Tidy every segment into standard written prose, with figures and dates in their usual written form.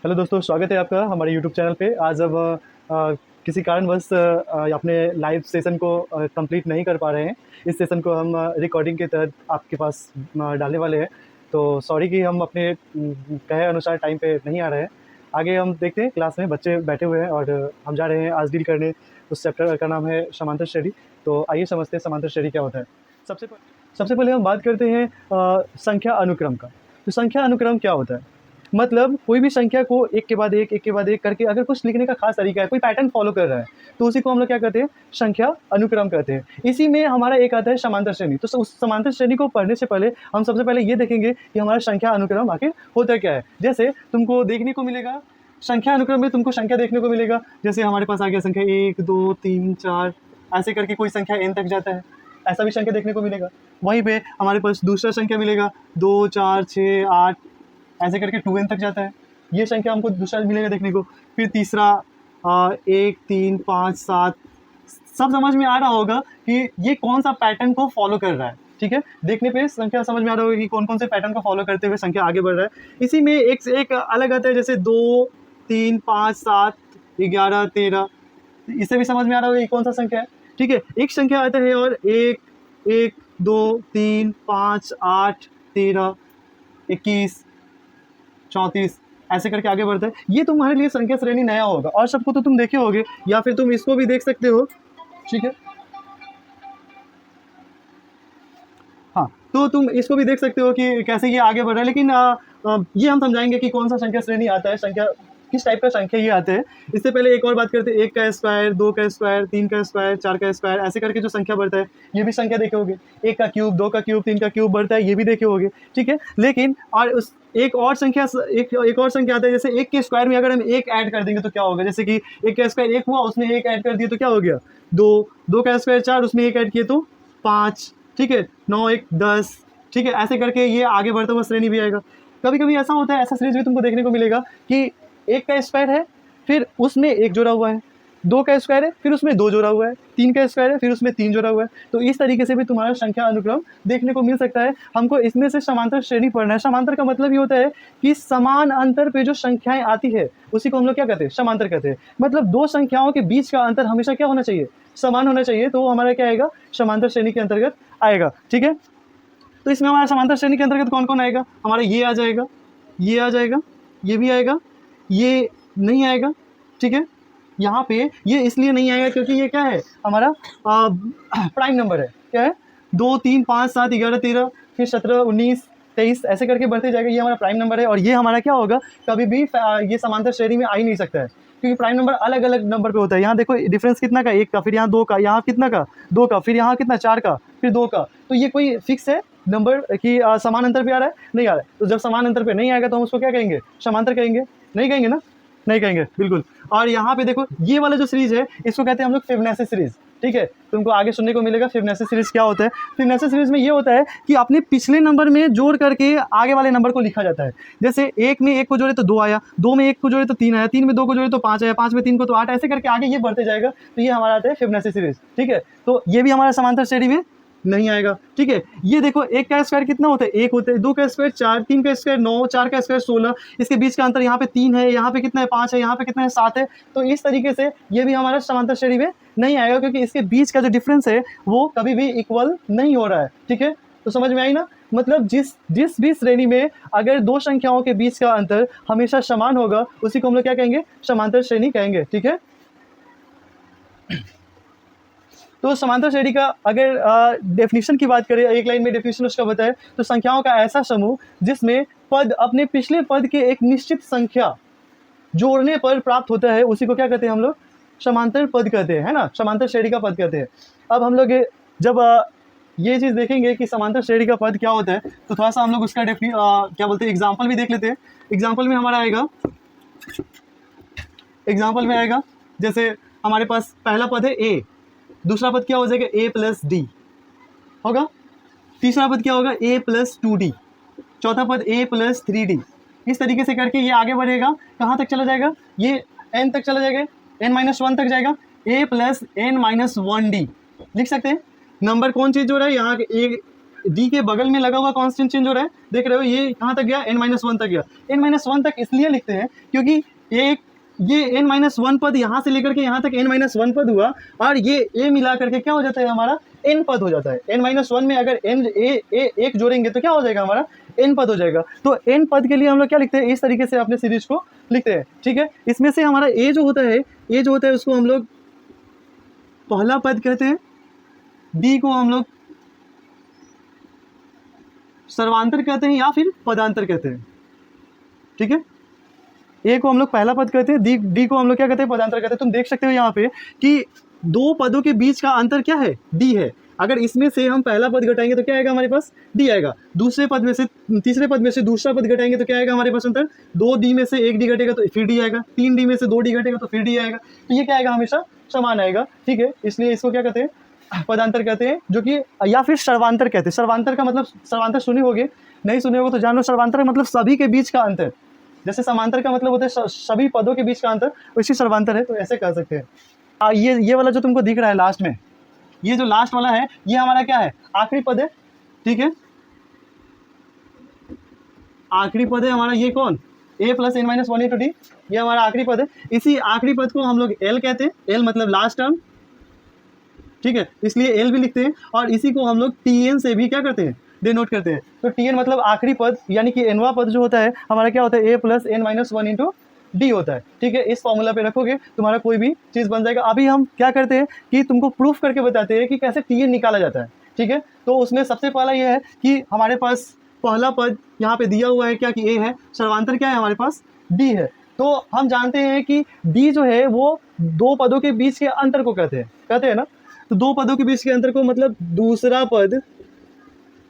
Hello दोस्तों, स्वागत है आपका हमारे यूट्यूब चैनल पे। आज अब किसी कारणवश अपने लाइव सेशन को कंप्लीट नहीं कर पा रहे हैं। इस सेशन को हम रिकॉर्डिंग के तहत आपके पास डालने वाले हैं। तो सॉरी कि हम अपने कहे अनुसार टाइम पे नहीं आ रहे हैं। आगे हम देखते हैं, क्लास में बच्चे बैठे हुए हैं और हम जा रहे हैं आज डील करने। उस चैप्टर का नाम है समांतर श्रेणी। तो आइए समझते हैं समांतर श्रेणी क्या होता है। सबसे पहले हम बात करते हैं संख्या अनुक्रम का। तो संख्या अनुक्रम क्या होता है? मतलब कोई भी संख्या को एक के बाद एक करके अगर कुछ लिखने का खास तरीका है, कोई पैटर्न फॉलो कर रहा है, तो उसी को हम लोग क्या कहते हैं? संख्या अनुक्रम कहते हैं। इसी में हमारा एक आता है समांतर श्रेणी। तो उस समांतर श्रेणी को पढ़ने से पहले हम सबसे पहले ये देखेंगे कि हमारा संख्या अनुक्रम आखिर होता क्या है। जैसे तुमको देखने को मिलेगा, संख्या अनुक्रम में तुमको संख्या देखने को मिलेगा। जैसे हमारे पास आ गया संख्या 1 2 3 4, ऐसे करके कोई संख्या n तक जाता है, ऐसा भी संख्या देखने को मिलेगा। वहीं पे हमारे पास दूसरा संख्या मिलेगा 2 4 6 8, ऐसे करके 2n तक जाता है। ये संख्या हमको दूसरा मिलेगा देखने को। फिर तीसरा 1 3 5 7। सब समझ में आ रहा होगा कि ये कौन सा पैटर्न को फॉलो कर रहा है। ठीक है, देखने पे संख्या समझ में आ रहा होगा कि कौन कौन से पैटर्न को फॉलो करते हुए संख्या आगे बढ़ रहा है। इसी में एक से एक अलग आता है, जैसे 2 3 5 7 11 13। इससे भी समझ में आ रहा होगा कि कौन सा संख्या है। ठीक है, एक संख्या आता है और 1 1 2 3 5 8 13 21 34, ऐसे करके आगे बढ़ता है। ये तुम्हारे लिए संख्या श्रेणी नया होगा और सबको तो तुम देखे होगे, या फिर तुम इसको भी देख सकते हो। ठीक है, हाँ, तो तुम इसको भी देख सकते हो कि कैसे ये आगे बढ़ रहा है। लेकिन ये हम समझाएंगे कि कौन सा संख्या श्रेणी आता है, संख्या किस टाइप का संख्या ये आता है। इससे पहले एक और बात करते हैं, 1 का स्क्वायर 2 का स्क्वायर 3 का स्क्वायर 4 का स्क्वायर, ऐसे करके जो संख्या बढ़ता है ये भी संख्या देखे होगे। 1 का क्यूब 2 का क्यूब 3 का क्यूब बढ़ता है, ये भी देखे होगे। ठीक है, लेकिन और उस एक और संख्या आता है, जैसे 1 के स्क्वायर में अगर हम 1 ऐड कर देंगे तो क्या होगा। जैसे कि 1 का स्क्वायर 1 हुआ, उसमें 1 ऐड कर दिए तो क्या हो गया 2। 2 का स्क्वायर 4, उसमें 1 ऐड किए तो 5। ठीक है, 9 1 10। ठीक है, ऐसे करके ये आगे बढ़ता हुआ श्रेणी भी आएगा। कभी कभी ऐसा होता है, ऐसा सीरीज भी तुमको देखने को मिलेगा कि 1 का स्क्वायर है, फिर उसमें 1 जोड़ा हुआ है। 2 का स्क्वायर है, फिर उसमें 2 जोड़ा हुआ है। 3 का स्क्वायर है, फिर उसमें 3 जोड़ा हुआ है। तो इस तरीके से भी तुम्हारा संख्या अनुक्रम देखने को मिल सकता है। हमको इसमें से समांतर श्रेणी पढ़ना है। समांतर का मतलब ये होता है कि समान अंतर पे जो संख्याएं आती है उसी को हम लोग क्या कहते हैं? समांतर कहते हैं। मतलब दो संख्याओं के बीच का अंतर हमेशा क्या होना चाहिए? समान होना चाहिए। तो वो हमारा क्या आएगा? समांतर श्रेणी के अंतर्गत आएगा। ठीक है, तो इसमें हमारा समांतर श्रेणी के अंतर्गत कौन कौन आएगा? हमारा ये आ जाएगा, ये आ जाएगा, ये भी आएगा, ये नहीं आएगा। ठीक है, यहाँ पे ये इसलिए नहीं आएगा क्योंकि ये क्या है? हमारा प्राइम नंबर है। क्या है? 2 3 5 7 11 13, फिर 17 19 23, ऐसे करके बढ़ते जाएगा। ये हमारा प्राइम नंबर है और ये हमारा क्या होगा? कभी भी ये समांतर श्रेणी में आ ही नहीं सकता है, क्योंकि प्राइम नंबर अलग अलग नंबर पे होता है। यहाँ देखो डिफरेंस कितना का? 1 का, फिर यहाँ 2 का, यहाँ कितना का? 2 का, फिर यहाँ कितना? 4 का, फिर 2 का। तो ये कोई फिक्स है नंबर कि समान अंतर पे आ रहा है? नहीं आ रहा है। तो जब समान अंतर पे नहीं आएगा तो हम उसको क्या कहेंगे? समांतर कहेंगे। नहीं कहेंगे ना? नहीं कहेंगे, बिल्कुल। और यहाँ पे देखो ये वाला जो सीरीज है इसको कहते हैं हम लोग फिबोनाची सीरीज। ठीक है, तुमको आगे सुनने को मिलेगा फिबोनाची सीरीज क्या होता है। फिबोनाची सीरीज में ये होता है कि अपने पिछले नंबर में जोड़ करके आगे वाले नंबर को लिखा जाता है। जैसे 1 में 1 को जोड़े तो 2 आया, 2 में 1 को जोड़े तो 3 आया, 3 में 2 को जोड़े तो 5 आया, 5 में 3 को तो 8, ऐसे करके आगे ये बढ़ते जाएगा। तो ये हमारा आता है फिबोनाची सीरीज। ठीक है, तो ये भी हमारा समांतर श्रेणी में नहीं आएगा। ठीक है, ये देखो 1 का स्क्वायर कितना होता है? 1 होता है। 2 का स्क्वायर 4, 3 का स्क्वायर 9, 4 का स्क्वायर 16। इसके बीच का अंतर यहाँ पे 3 है, यहाँ पे कितना है? 5 है, यहाँ पे कितना है? 7 है। तो इस तरीके से ये भी हमारा समांतर श्रेणी में नहीं आएगा, क्योंकि इसके बीच का जो डिफरेंस है वो कभी भी इक्वल नहीं हो रहा है। ठीक है, तो समझ में आई ना? मतलब जिस भी श्रेणी में अगर दो संख्याओं के बीच का अंतर हमेशा समान होगा उसी को हम लोग क्या कहेंगे? समांतर श्रेणी कहेंगे। ठीक है, तो समांतर श्रेणी का अगर डेफिनेशन की बात करें, एक लाइन में डेफिनेशन उसका बताए तो संख्याओं का ऐसा समूह जिसमें पद अपने पिछले पद के एक निश्चित संख्या जोड़ने पर प्राप्त होता है उसी को क्या कहते हैं हम लोग? समांतर पद कहते हैं, है ना? समांतर श्रेणी का पद कहते हैं। अब हम लोग जब ये चीज़ देखेंगे कि समांतर श्रेणी का पद क्या होता है तो थोड़ा सा हम लोग उसका क्या बोलते हैं, एग्जाम्पल भी देख लेते हैं। एग्जाम्पल में हमारा आएगा, एग्जाम्पल में आएगा जैसे हमारे पास पहला पद है ए, दूसरा पद क्या हो जाएगा? a प्लस डी होगा। तीसरा पद क्या होगा? a plus 2d। चौथा पद a प्लस 3d। इस तरीके से करके ये आगे बढ़ेगा। कहाँ तक चला जाएगा? ये n तक चला जाएगा, n-1 तक जाएगा। a प्लस n-1d लिख सकते हैं। नंबर कौन चेंज हो रहा है? यहाँ a d के बगल में लगा हुआ कॉन्स्टेंट चेंज हो रहा है, देख रहे हो ये कहाँ तक गया, n-1 तक गया। n-1 तक इसलिए लिखते हैं क्योंकि ये n-1 पद यहाँ से लेकर के यहाँ तक n-1 पद हुआ, और ये a मिला करके क्या हो जाता है हमारा n पद हो जाता है। n-1 में अगर n एक जोड़ेंगे तो क्या हो जाएगा हमारा n पद हो जाएगा। तो n पद के लिए हम लोग क्या लिखते हैं, इस तरीके से अपने सीरीज को लिखते हैं, ठीक है। इसमें से हमारा a जो होता है उसको हम लोग पहला पद कहते हैं, b को हम लोग सर्वांतर कहते हैं या फिर पदांतर कहते हैं, ठीक है। ए को हम लोग पहला पद कहते हैं, डी को हम लोग क्या कहते हैं, पदांतर कहते हैं। तुम देख सकते हो यहाँ पे कि दो पदों के बीच का अंतर क्या है, डी है। अगर इसमें से हम पहला पद घटाएंगे तो क्या आएगा हमारे पास, डी आएगा। दूसरे पद में से तीसरे पद में से दूसरा पद घटाएंगे तो क्या आएगा हमारे पास अंतर, 2d में से 1d घटेगा तो फिर डी आएगा, 3d में से 2d घटेगा तो फिर डी आएगा। तो ये क्या आएगा, हमेशा समान आएगा, ठीक है। इसलिए इसको क्या कहते हैं, पदांतर कहते हैं, जो कि या फिर सर्वांतर कहते हैं। सर्वांतर का मतलब, सर्वांतर सुने होगे, नहीं सुने होगे तो जान लो। सर्वांतर मतलब सभी के बीच का अंतर, जैसे समांतर का मतलब होता है सभी पदों के बीच का अंतर, वैसे सर्वांतर है, तो ऐसे कह सकते हैं। ये वाला जो तुमको दिख रहा है लास्ट में, ये जो लास्ट वाला है ये हमारा क्या है, आखिरी पद है, ठीक है। आखिरी पद है हमारा, ये कौन, a + n-1 × d, ये हमारा आखिरी पद है। इसी आखिरी पद को हम लोग l कहते हैं, l मतलब लास्ट टर्म, ठीक है, इसलिए l भी लिखते हैं। और इसी को हम लोग tn से भी क्या करते हैं, डिनोट करते हैं। तो tn मतलब आखिरी पद, यानी कि nवां पद जो होता है हमारा क्या होता है, a + n-1 × d होता है, ठीक है। इस फॉर्मूला पे रखोगे तुम्हारा कोई भी चीज़ बन जाएगा। अभी हम क्या करते हैं कि तुमको प्रूफ करके बताते हैं कि कैसे tn निकाला जाता है, ठीक है। तो उसमें सबसे पहला ये है कि हमारे पास पहला पद यहाँ पे दिया हुआ है क्या, कि a है, सर्वांतर क्या है हमारे पास, d है। तो हम जानते हैं कि d जो है वो दो पदों के बीच के अंतर को कहते हैं ना। तो दो पदों के बीच के अंतर को मतलब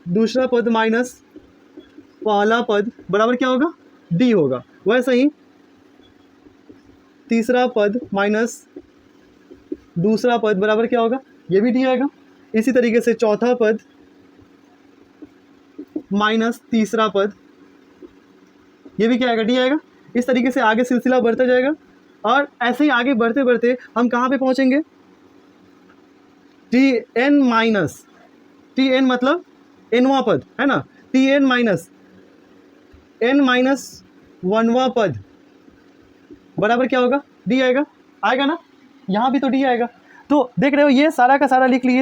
दूसरा पद माइनस पहला पद बराबर क्या होगा, d होगा। वैसे ही तीसरा पद माइनस दूसरा पद बराबर क्या होगा, ये भी d आएगा। इसी तरीके से चौथा पद माइनस तीसरा पद, ये भी क्या आएगा, d आएगा। इस तरीके से आगे सिलसिला बढ़ता जाएगा, और ऐसे ही आगे बढ़ते बढ़ते हम कहाँ पे पहुँचेंगे, tn मतलब nवां पद है ना, tn माइनस n-1वां पद बराबर क्या होगा, d आएगा ना, यहाँ भी तो d आएगा। तो देख रहे हो ये सारा का सारा लिख लिए।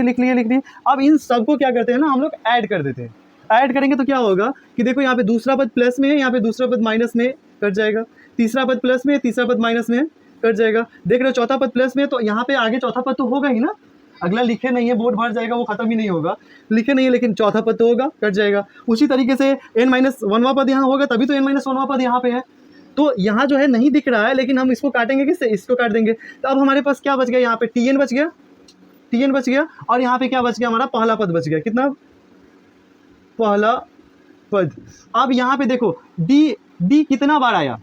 अब इन सबको क्या करते हैं ना, हम लोग ऐड कर देते हैं। ऐड करेंगे तो क्या होगा कि देखो यहाँ पे दूसरा पद प्लस में है, यहाँ पे दूसरा पद माइनस में कट जाएगा, तीसरा पद प्लस में है, तीसरा पद माइनस में कट जाएगा। देख रहे हो चौथा पद प्लस में, तो यहाँ पे आगे चौथा पद तो होगा ही ना, अगला लिखे नहीं है, बोर्ड भर जाएगा, वो खत्म ही नहीं होगा, लिखे नहीं है, लेकिन चौथा पद तो होगा, कट जाएगा। उसी तरीके से n-1वां पद यहाँ होगा, तभी तो n-1वां पद यहाँ पे है। तो यहाँ जो है नहीं दिख रहा है, लेकिन हम इसको काटेंगे किससे, इसको काट देंगे। तो अब हमारे पास क्या बच गया, यहाँ पे tn बच गया, और यहाँ पे क्या बच गया, हमारा पहला पद बच गया। कितना, पहला पद। अब यहाँ पे देखो d कितना बार आया,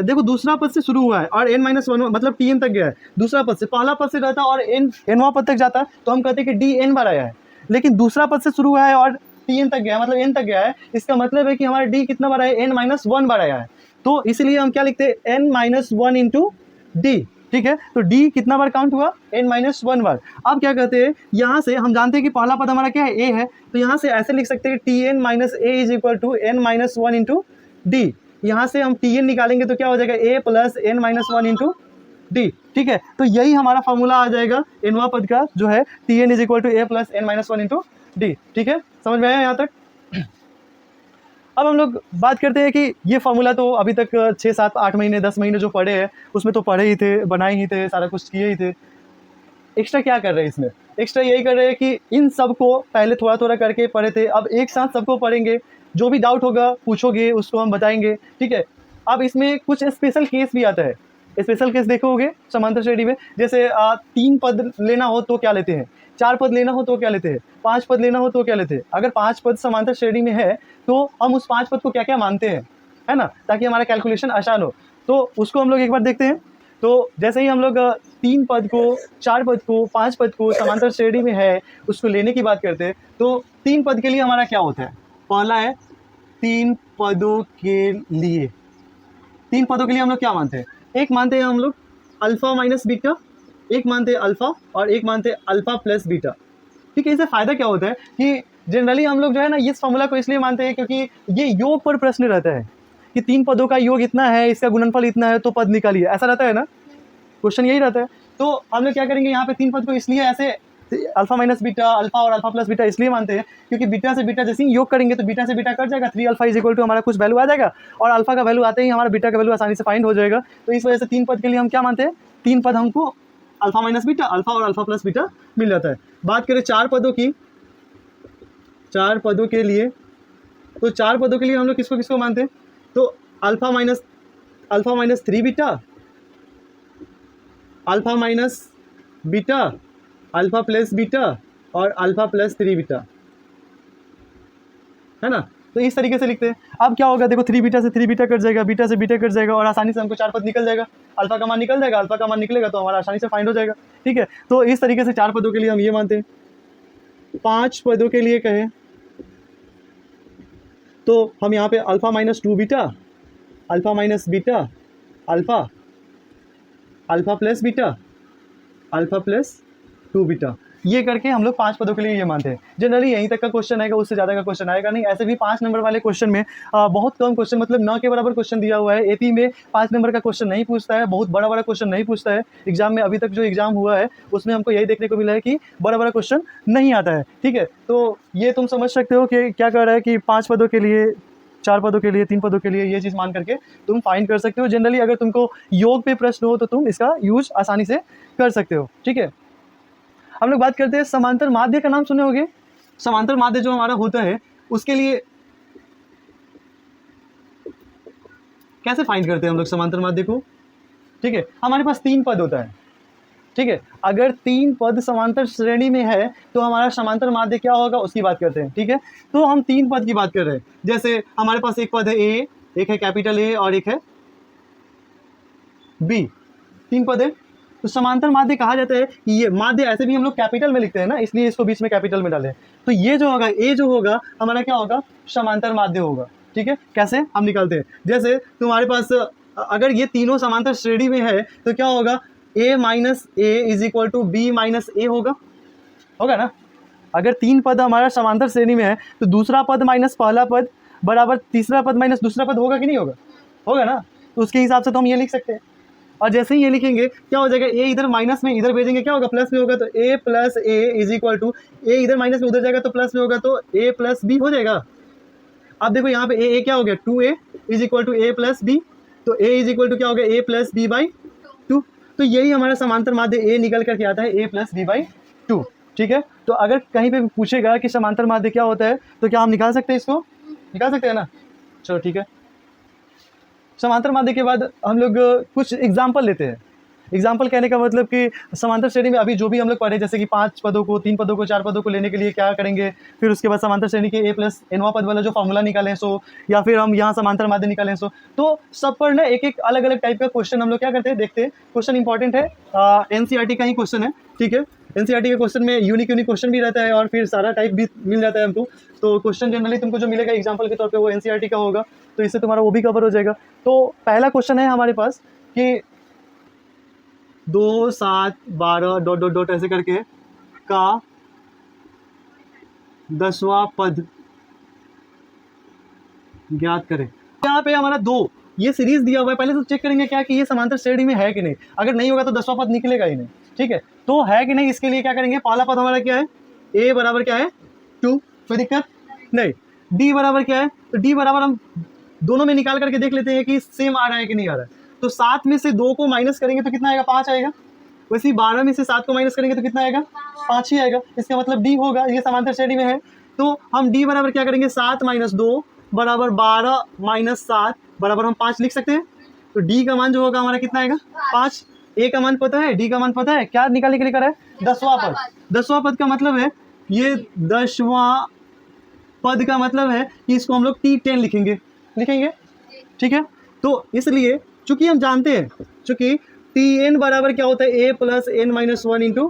देखो दूसरा पद से शुरू हुआ है और n-1 मतलब tn तक गया है, दूसरा पद से, पहला पद से रहता है और nवां पद तक जाता है, तो हम कहते हैं कि d n बार आया है। लेकिन दूसरा पद से शुरू हुआ है और tn तक गया, मतलब n तक गया है, इसका मतलब है कि हमारा d कितना बार आया है, n-1 बार आया है। तो इसलिए हम क्या लिखते हैं, n-1 × d, ठीक है। तो d कितना बार काउंट हुआ, n-1 बार। अब क्या कहते हैं, यहाँ से हम जानते हैं कि पहला पद हमारा क्या है, a है, तो यहाँ से ऐसे लिख सकते हैं tn - a = n-1 × d। यहाँ से हम tn निकालेंगे तो क्या हो जाएगा, a + n-1 × d, ठीक है। तो यही हमारा फॉर्मूला आ जाएगा nवां पद का, जो है tn = a + n-1 × d, ठीक है। समझ में आया यहाँ तक। अब हम लोग बात करते हैं कि ये फार्मूला तो अभी तक 6, 7, 8 महीने 10 महीने जो पढ़े हैं उसमें तो पढ़े ही थे, बनाए ही थे, सारा कुछ किए ही थे। एक्स्ट्रा क्या कर रहे हैं इसमें, एक्स्ट्रा यही कर रहे हैं कि इन सब को पहले थोड़ा थोड़ा करके पढ़े थे, अब एक साथ सबको पढ़ेंगे। जो भी डाउट होगा पूछोगे उसको हम बताएंगे, ठीक है। अब इसमें कुछ स्पेशल केस भी आता है। स्पेशल केस देखोगे समांतर श्रेणी में, जैसे 3 पद लेना हो तो क्या लेते हैं, 4 पद लेना हो तो क्या लेते हैं, 5 पद लेना हो तो क्या लेते हैं। अगर 5 पद समांतर श्रेणी में है तो हम उस 5 पद को क्या क्या मानते हैं, है ना, ताकि हमारा कैलकुलेशन आसान हो। तो उसको हम लोग एक बार देखते हैं। तो जैसे ही हम लोग 3 पद को, 4 पद को, 5 पद को समांतर श्रेणी में है उसको लेने की बात करते हैं, तो 3 पद के लिए हमारा क्या होता है, पहला है 3 पदों के लिए। 3 पदों के लिए हम लोग क्या मानते हैं, एक मानते हैं हम लोग अल्फ़ा - बीटा, एक मानते हैं अल्फ़ा और एक मानते हैं अल्फ़ा + बीटा, ठीक है। इससे फ़ायदा क्या होता है कि जनरली हम लोग जो है ना इस फॉर्मूला को इसलिए मानते हैं क्योंकि ये योग पर प्रश्न रहता है कि 3 पदों का योग इतना है, इसका गुणनफल इतना है, तो पद निकालिए, ऐसा रहता है ना, क्वेश्चन यही रहता है। तो हम लोग क्या करेंगे, यहाँ पे 3 पद को इसलिए ऐसे अल्फा माइनस बीटा, अल्फा और अल्फा प्लस बीटा इसलिए मानते हैं क्योंकि बीटा से बीटा जैसे ही योग करेंगे तो बीटा से बीटा कट जाएगा, 3 अल्फा इज इक्वल टू हमारा कुछ वैल्यू आ जाएगा और अल्फा का वैल्यू आते ही हमारा बीटा का वैल्यू आसानी से फाइंड हो जाएगा। तो इस वजह से 3 पद के लिए हम क्या मानते हैं, 3 पद हमको अल्फा माइनस बीटा, अल्फा और अल्फा प्लस बीटा मिल जाता है। बात करें 4 पदों की, 4 पदों के लिए, तो 4 पदों के लिए हम लोग किसको किसको मानते हैं, तो alpha minus 3 beta, alpha minus beta, alpha plus beta और अल्फा प्लस 3 बीटा, है ना। तो इस तरीके से लिखते हैं। अब क्या होगा, देखो 3 बीटा से 3 बीटा कट जाएगा, बीटा से बीटा कट जाएगा और आसानी से हमको 4 पद निकल जाएगा, अल्फा का मान निकल जाएगा, अल्फा का मान निकलेगा तो हमारा आसानी से फाइंड हो जाएगा। ठीक है, तो इस तरीके से 4 पदों के लिए हम ये मानते हैं। 5 पदों के लिए कहें तो हम यहाँ पे alpha minus 2 beta, alpha minus beta, alpha, alpha plus beta, alpha plus 2 beta, ये करके हम लोग 5 पदों के लिए ये मानते हैं। जनरली यहीं तक का क्वेश्चन आएगा, उससे ज़्यादा का क्वेश्चन आएगा नहीं। ऐसे भी 5 नंबर वाले क्वेश्चन में बहुत कम क्वेश्चन, मतलब 9 के बराबर क्वेश्चन दिया हुआ है। एपी में 5 नंबर का क्वेश्चन नहीं पूछता है, बहुत बड़ा बड़ा क्वेश्चन नहीं पूछता है एग्जाम में। अभी तक जो एग्जाम हुआ है उसमें हमको यही देखने को मिला है कि बड़ा बड़ा क्वेश्चन नहीं आता है। ठीक है, तो ये तुम समझ सकते हो कि क्या कर रहा है कि 5 पदों के लिए, 4 पदों के लिए, 3 पदों के लिए ये चीज़ मान करके तुम फाइंड कर सकते हो। जनरली अगर तुमको योग पे प्रश्न हो तो तुम इसका यूज आसानी से कर सकते हो। ठीक है, हम लोग बात करते हैं समांतर माध्य का नाम सुने होंगे। समांतर माध्य जो हमारा होता है उसके लिए कैसे फाइंड करते हैं हम लोग समांतर माध्य को। ठीक है, हमारे पास 3 पद होता है। ठीक है, अगर 3 पद समांतर श्रेणी में है तो हमारा समांतर माध्य क्या होगा उसकी बात करते हैं। ठीक है, तो हम 3 पद की बात कर रहे हैं। जैसे हमारे पास एक पद है ए, एक है कैपिटल ए और एक है बी, 3 पद है। तो समांतर माध्य कहा जाता है कि ये माध्य, ऐसे भी हम लोग कैपिटल में लिखते हैं ना, इसलिए इसको बीच में कैपिटल में डालें। तो ये जो होगा, ए जो होगा हमारा क्या होगा, समांतर माध्य होगा। ठीक है, कैसे हम निकालते हैं, जैसे तुम्हारे पास अगर ये तीनों समांतर श्रेणी में है तो क्या होगा, A minus A is equal to B minus A होगा ना। अगर 3 पद हमारा समांतर श्रेणी में है तो दूसरा पद माइनस पहला पद बराबर तीसरा पद माइनस दूसरा पद होगा कि नहीं होगा, होगा ना। तो उसके हिसाब से तो हम ये लिख सकते हैं। और जैसे ही ये लिखेंगे क्या हो जाएगा, ए इधर माइनस में इधर भेजेंगे क्या होगा, प्लस में होगा। तो A plus A is equal to, A इधर माइनस में उधर जाएगा तो प्लस में होगा, तो ए प्लस बी हो जाएगा। अब देखो यहाँ पे ए क्या हो गया, 2a is equal to A plus B, तो ए इज इक्वल टू क्या हो गया, ए प्लस बी बाई 2। तो यही हमारा समांतर माध्य ए निकल करके आता है, ए प्लस बी बाई 2। ठीक है, तो अगर कहीं पे पूछेगा कि समांतर माध्य क्या होता है तो क्या हम निकाल सकते हैं, इसको निकाल सकते हैं ना। चलो ठीक है, समांतर माध्य के बाद हम लोग कुछ एग्जाम्पल लेते हैं। एग्जाम्पल कहने का मतलब कि समांतर श्रेणी में अभी जो भी हम लोग पढ़े, जैसे कि 5 पदों को, 3 पदों को, 4 पदों को लेने के लिए क्या करेंगे, फिर उसके बाद समांतर श्रेणी के ए प्लस एनवा पद वाला जो फॉर्मूला निकालें सो, या फिर हम यहाँ समांतर माध्य निकालें सो, तो सब पर ना एक एक अलग अलग टाइप का क्वेश्चन हम लोग क्या करते हैं, देखते हैं। क्वेश्चन इंपॉर्टेंट है, एनसीईआरटी का ही क्वेश्चन है। ठीक है, एनसीईआरटी के क्वेश्चन में यूनिक क्वेश्चन भी रहता है और फिर सारा टाइप भी मिल जाता है हमको। तो क्वेश्चन जनरली तुमको जो मिलेगा एग्जाम्पल के तौर पे वो एनसीईआरटी का होगा, तो इससे तुम्हारा वो भी कवर हो जाएगा। तो पहला क्वेश्चन है हमारे पास कि 2, 7, 12 डॉट डॉट डॉट ऐसे करके का 10वां पद ज्ञात करें। यहाँ पे हमारा 2 ये सीरीज दिया हुआ है, पहले तो चेक करेंगे क्या कि ये समांतर श्रेणी में है कि नहीं। अगर नहीं होगा तो 10वां पद निकलेगा ही नहीं। ठीक है, तो है कि नहीं इसके लिए क्या करेंगे, पहला पद हमारा क्या है, a बराबर क्या है 2, कोई दिक्कत नहीं। d बराबर क्या है, तो d बराबर हम दोनों में निकाल करके देख लेते हैं कि सेम आ रहा है कि नहीं आ रहा है। तो 7 में से 2 को माइनस करेंगे तो कितना आएगा, 5 आएगा। वैसे ही 12 में से 7 को माइनस करेंगे तो कितना आएगा, 5 ही आएगा। इसका मतलब d होगा, ये समांतर श्रेणी में है। तो हम d बराबर क्या करेंगे, 7 माइनस 2 बराबर 12 माइनस 7 बराबर हम 5 लिख सकते हैं। तो d का मान जो होगा हमारा कितना आएगा, 5। a का मान पता है, d का मान पता है, क्या निकालने के लिए करा है, 10वां पद। 10वां पद का मतलब है, ये 10वां पद का मतलब है कि इसको हम लोग t10 लिखेंगे। ठीक है, तो इसलिए चूंकि हम जानते हैं, चूंकि Tn बराबर क्या होता है, a plus N minus 1 into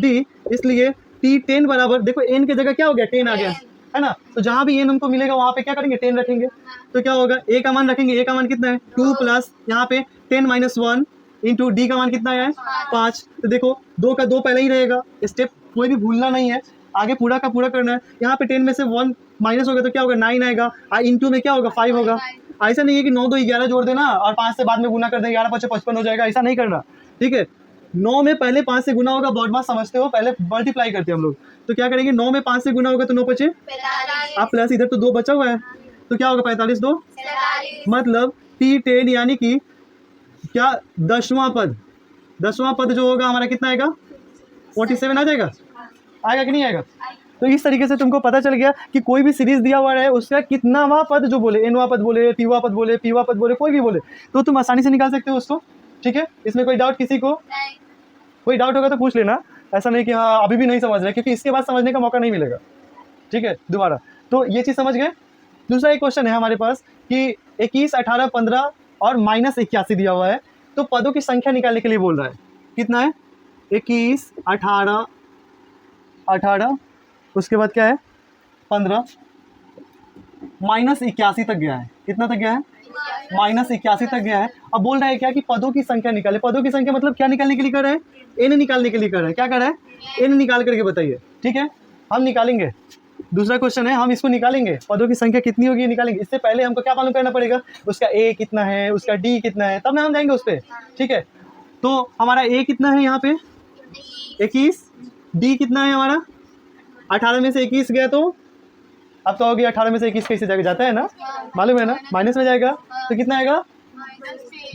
D, इसलिए T10 बराबर, देखो n की जगह क्या हो गया, 10 आ गया, है ना। तो जहां भी n हमको मिलेगा वहां पे क्या करेंगे, 10 रखेंगे। तो क्या होगा, a का मान रखेंगे, a का मान कितना है 2 प्लस यहाँ पे 10 माइनस 1 इंटू डी का मान कितना आया है 5। तो देखो 2 का 2 पहले ही रहेगा, स्टेप कोई भी भूलना नहीं है। आगे पूरा का पूरा करना है। यहाँ पे 10 में से 1 माइनस होगा तो क्या होगा 9 आएगा, इंटू में क्या होगा 5 होगा। ऐसा नहीं है कि 9 2 11 जोड़ देना और 5 से बाद में गुना कर दें, 11 5 55 हो जाएगा, ऐसा नहीं करना, ठीक है। 9 में पहले 5 से गुना होगा, बहुत बात समझते हो, पहले मल्टीप्लाई करते हैं हम लोग। तो क्या करेंगे, 9 में 5 से गुना होगा तो 9 5 आप प्लस इधर तो 2 बचा हुआ है तो क्या होगा 45 2 मतलब T10 यानी कि क्या 10वां पद, 10वां पद जो होगा हमारा कितना आएगा 47 आ जाएगा, आएगा कि नहीं आएगा। तो इस तरीके से तुमको पता चल गया कि कोई भी सीरीज दिया हुआ है उसका कितनावां पद जो बोले, एनवां पद बोले, टीवा पद बोले, पीवा पद बोले, कोई भी बोले तो तुम आसानी से निकाल सकते हो उसको, ठीक है। इसमें कोई डाउट किसी को, कोई डाउट होगा तो पूछ लेना, ऐसा नहीं कि हाँ अभी भी नहीं समझ रहे, क्योंकि इसके बाद समझने का मौका नहीं मिलेगा, ठीक है दोबारा। तो ये चीज़ समझ गए। दूसरा एक क्वेश्चन है हमारे पास कि 21 18 15 और -81 दिया हुआ है, तो पदों की संख्या निकालने के लिए बोल रहा है। कितना है 21 18 18 उसके बाद क्या है 15 -81 तक गया है। कितना तक गया है -81 तक गया है। अब बोल रहा है क्या कि पदों की संख्या निकाले। पदों की संख्या मतलब क्या निकालने के लिए कर रहे हैं, एन निकालने के लिए कर रहे हैं। क्या कर रहे हैं, एन निकाल करके बताइए, ठीक है हम निकालेंगे। दूसरा क्वेश्चन है, हम इसको निकालेंगे, पदों की संख्या कितनी होगी निकालेंगे। इससे पहले हमको क्या मालूम करना पड़ेगा, उसका ए कितना है, उसका डी कितना है, तब ना हम जाएंगे उस पर, ठीक है। तो हमारा ए कितना है यहाँ पे 21, डी कितना है हमारा 18 में से 21 गया तो अब तो होगी 18 में से 21 कैसे जाता है ना, मालूम है ना, माइनस में जाएगा तो कितना आएगा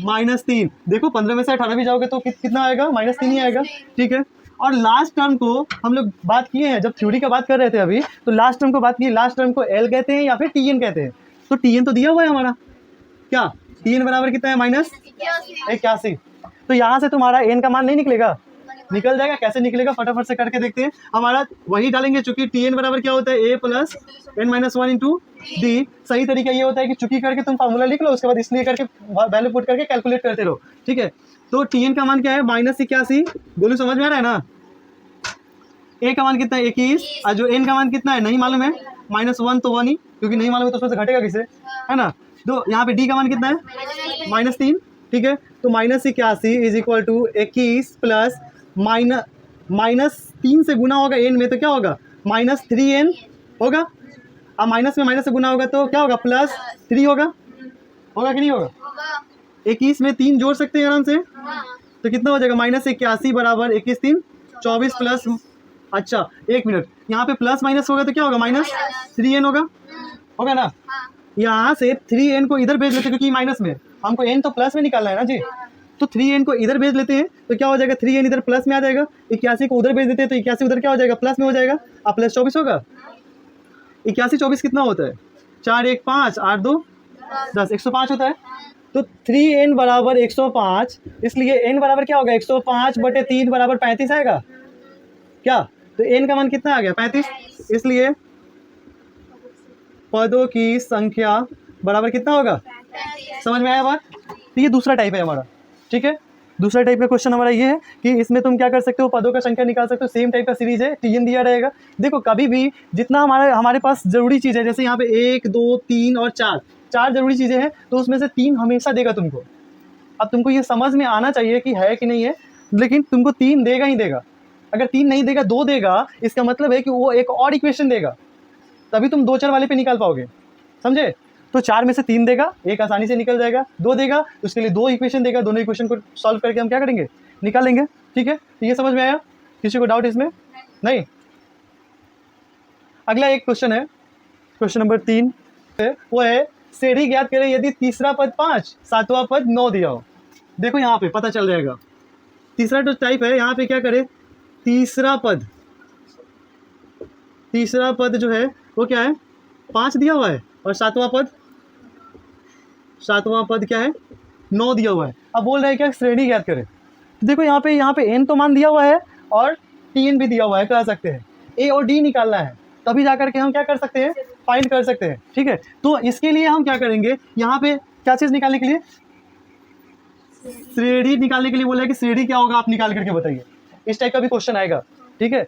-3। देखो 15 में से 18 भी जाओगे तो कितना आएगा -3 ही आएगा, ठीक है। और लास्ट टर्म को हम लोग बात किए हैं, जब थ्योरी का बात कर रहे थे अभी, तो लास्ट टर्म को बात की, लास्ट टर्म को एल कहते हैं या फिर टीएन कहते हैं। तो टीएन तो दिया हुआ है हमारा, क्या टीएन बराबर कितना है -81। तो यहाँ से तुम्हारा एन का मान नहीं निकलेगा, निकल जाएगा। कैसे निकलेगा फटाफट से करके देखते हैं। हमारा वही डालेंगे, चूंकि टीएन बराबर क्या होता है a + n-1 इंटू डी। सही तरीका ये होता है कि चुकी करके तुम फार्मूला लिख लो, उसके बाद इसलिए करके वैल्यू पुट करके कैलकुलेट करते रहो, ठीक है। तो टीएन का मान क्या है -81, बोलो समझ में आ रहा है ना। ए का मान कितना है 21 और जो एन का मान कितना है नहीं मालूम है, -1 तो 1 ही, क्योंकि नहीं मालूम है तो उसमें से घटेगा किसे, है ना। तो यहाँ पे डी का मान कितना है -3, ठीक है। तो -81 इज इक्वल टू 21 प्लस -3 से गुना होगा एन में तो क्या होगा -3n होगा। अब माइनस में माइनस से गुना होगा तो क्या होगा +3 होगा, होगा कि नहीं होगा। 21 में 3 जोड़ सकते हैं आराम से, तो कितना हो जाएगा -81 बराबर 21 3 24 प्लस, अच्छा 1 मिनट, यहाँ पे प्लस माइनस होगा तो क्या होगा -3n होगा, होगा ना। यहाँ से 3n को इधर भेज लेते हैं क्योंकि माइनस में हमको n तो प्लस में निकालना है ना जी। तो 3n को इधर भेज लेते हैं तो क्या हो जाएगा 3n इधर प्लस में आ जाएगा। 81 को उधर भेज देते हैं तो 81 उधर क्या हो जाएगा प्लस में हो जाएगा, अब प्लस 24 होगा। 81 24 कितना होता है 4 1 5 8 2 10 105 होता है। तो 3n बराबर 105, इसलिए n बराबर क्या होगा 105/3 बराबर 35 आएगा क्या। तो n का मान कितना आ गया 35, इसलिए पदों की संख्या बराबर कितना होगा, समझ में आया बात। तो ये दूसरा टाइप है हमारा, ठीक है। दूसरा टाइप का क्वेश्चन हमारा ये है कि इसमें तुम क्या कर सकते हो, पदों का संख्या निकाल सकते हो। सेम टाइप का सीरीज है, टीएन दिया रहेगा। देखो कभी भी जितना हमारे पास जरूरी चीज़ है, जैसे यहाँ पे 1 2 3 और 4 जरूरी चीज़ें हैं, तो उसमें से 3 हमेशा देगा तुमको। अब तुमको ये समझ में आना चाहिए कि है कि नहीं है, लेकिन तुमको 3 देगा ही देगा। अगर 3 नहीं देगा 2 देगा, इसका मतलब है कि वो एक और इक्वेशन देगा, तभी तुम 2 4 वाले पे निकाल पाओगे, समझे। तो 4 में से 3 देगा, एक आसानी से निकल जाएगा। 2 देगा तो उसके लिए 2 इक्वेशन देगा, दोनों इक्वेशन को सॉल्व करके हम क्या करेंगे, निकालेंगे, ठीक है। तो ये समझ में आया, किसी को डाउट इसमें नहीं। अगला एक क्वेश्चन है, क्वेश्चन नंबर 3 वो है श्रेणी ज्ञात करें यदि तीसरा पद 5 सातवां पद 9 दिया हो। देखो यहाँ पे पता चल जाएगा। तीसरा जो टाइप है यहाँ पे क्या करे, तीसरा पद जो है वो क्या है 5 दिया हुआ है और सातवां पद क्या है 9 दिया हुआ है। अब बोल रहे हैं क्या श्रेणी ज्ञात करें। देखो यहाँ पे n तो मान दिया हुआ है और tn भी दिया हुआ है, कह सकते हैं a और d निकालना है, तभी जाकर के हम क्या कर सकते हैं, फाइंड कर सकते हैं, ठीक है। तो इसके लिए हम क्या करेंगे, यहाँ पे क्या चीज़ निकालने के लिए, श्रेणी निकालने के लिए बोला है कि श्रेणी क्या होगा आप निकाल करके बताइए। इस टाइप का भी क्वेश्चन आएगा, ठीक है।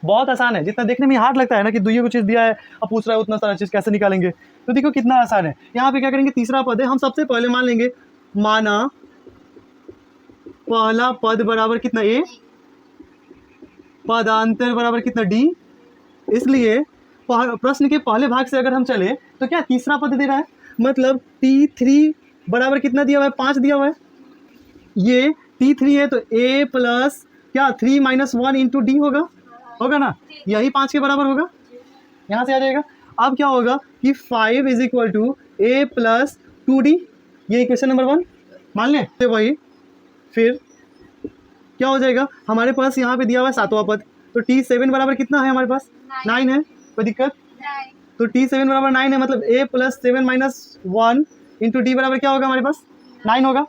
बहुत आसान है, जितना देखने में हार्ड लगता है ना कि दुइयों को चीज़ दिया है अब पूछ रहा है उतना सारा चीज़ कैसे निकालेंगे, तो देखो कितना आसान है। यहाँ पे क्या करेंगे, तीसरा पद है, हम सबसे पहले मान लेंगे, माना पहला पद बराबर कितना a, पदांतर बराबर कितना d, इसलिए प्रश्न के पहले भाग से अगर हम चले तो क्या तीसरा पद दे रहा है, मतलब T3 बराबर कितना दिया हुआ है, 5 दिया हुआ है। ये T3 है तो A प्लस क्या 3 - 1 इंटू डी होगा ना, यही 5 के बराबर होगा, यहाँ से आ जाएगा। अब क्या होगा कि 5 = A प्लस 2D, ये इक्वेशन नंबर 1 मान लें। तो वही फिर क्या हो जाएगा, हमारे पास यहाँ पे दिया हुआ है 7वां पद, तो T7 बराबर कितना है हमारे पास, 9 है, कोई दिक्कत। तो T7 बराबर 9 है, मतलब A प्लस 7 - 1 इंटू डी बराबर क्या होगा हमारे पास, 9 होगा।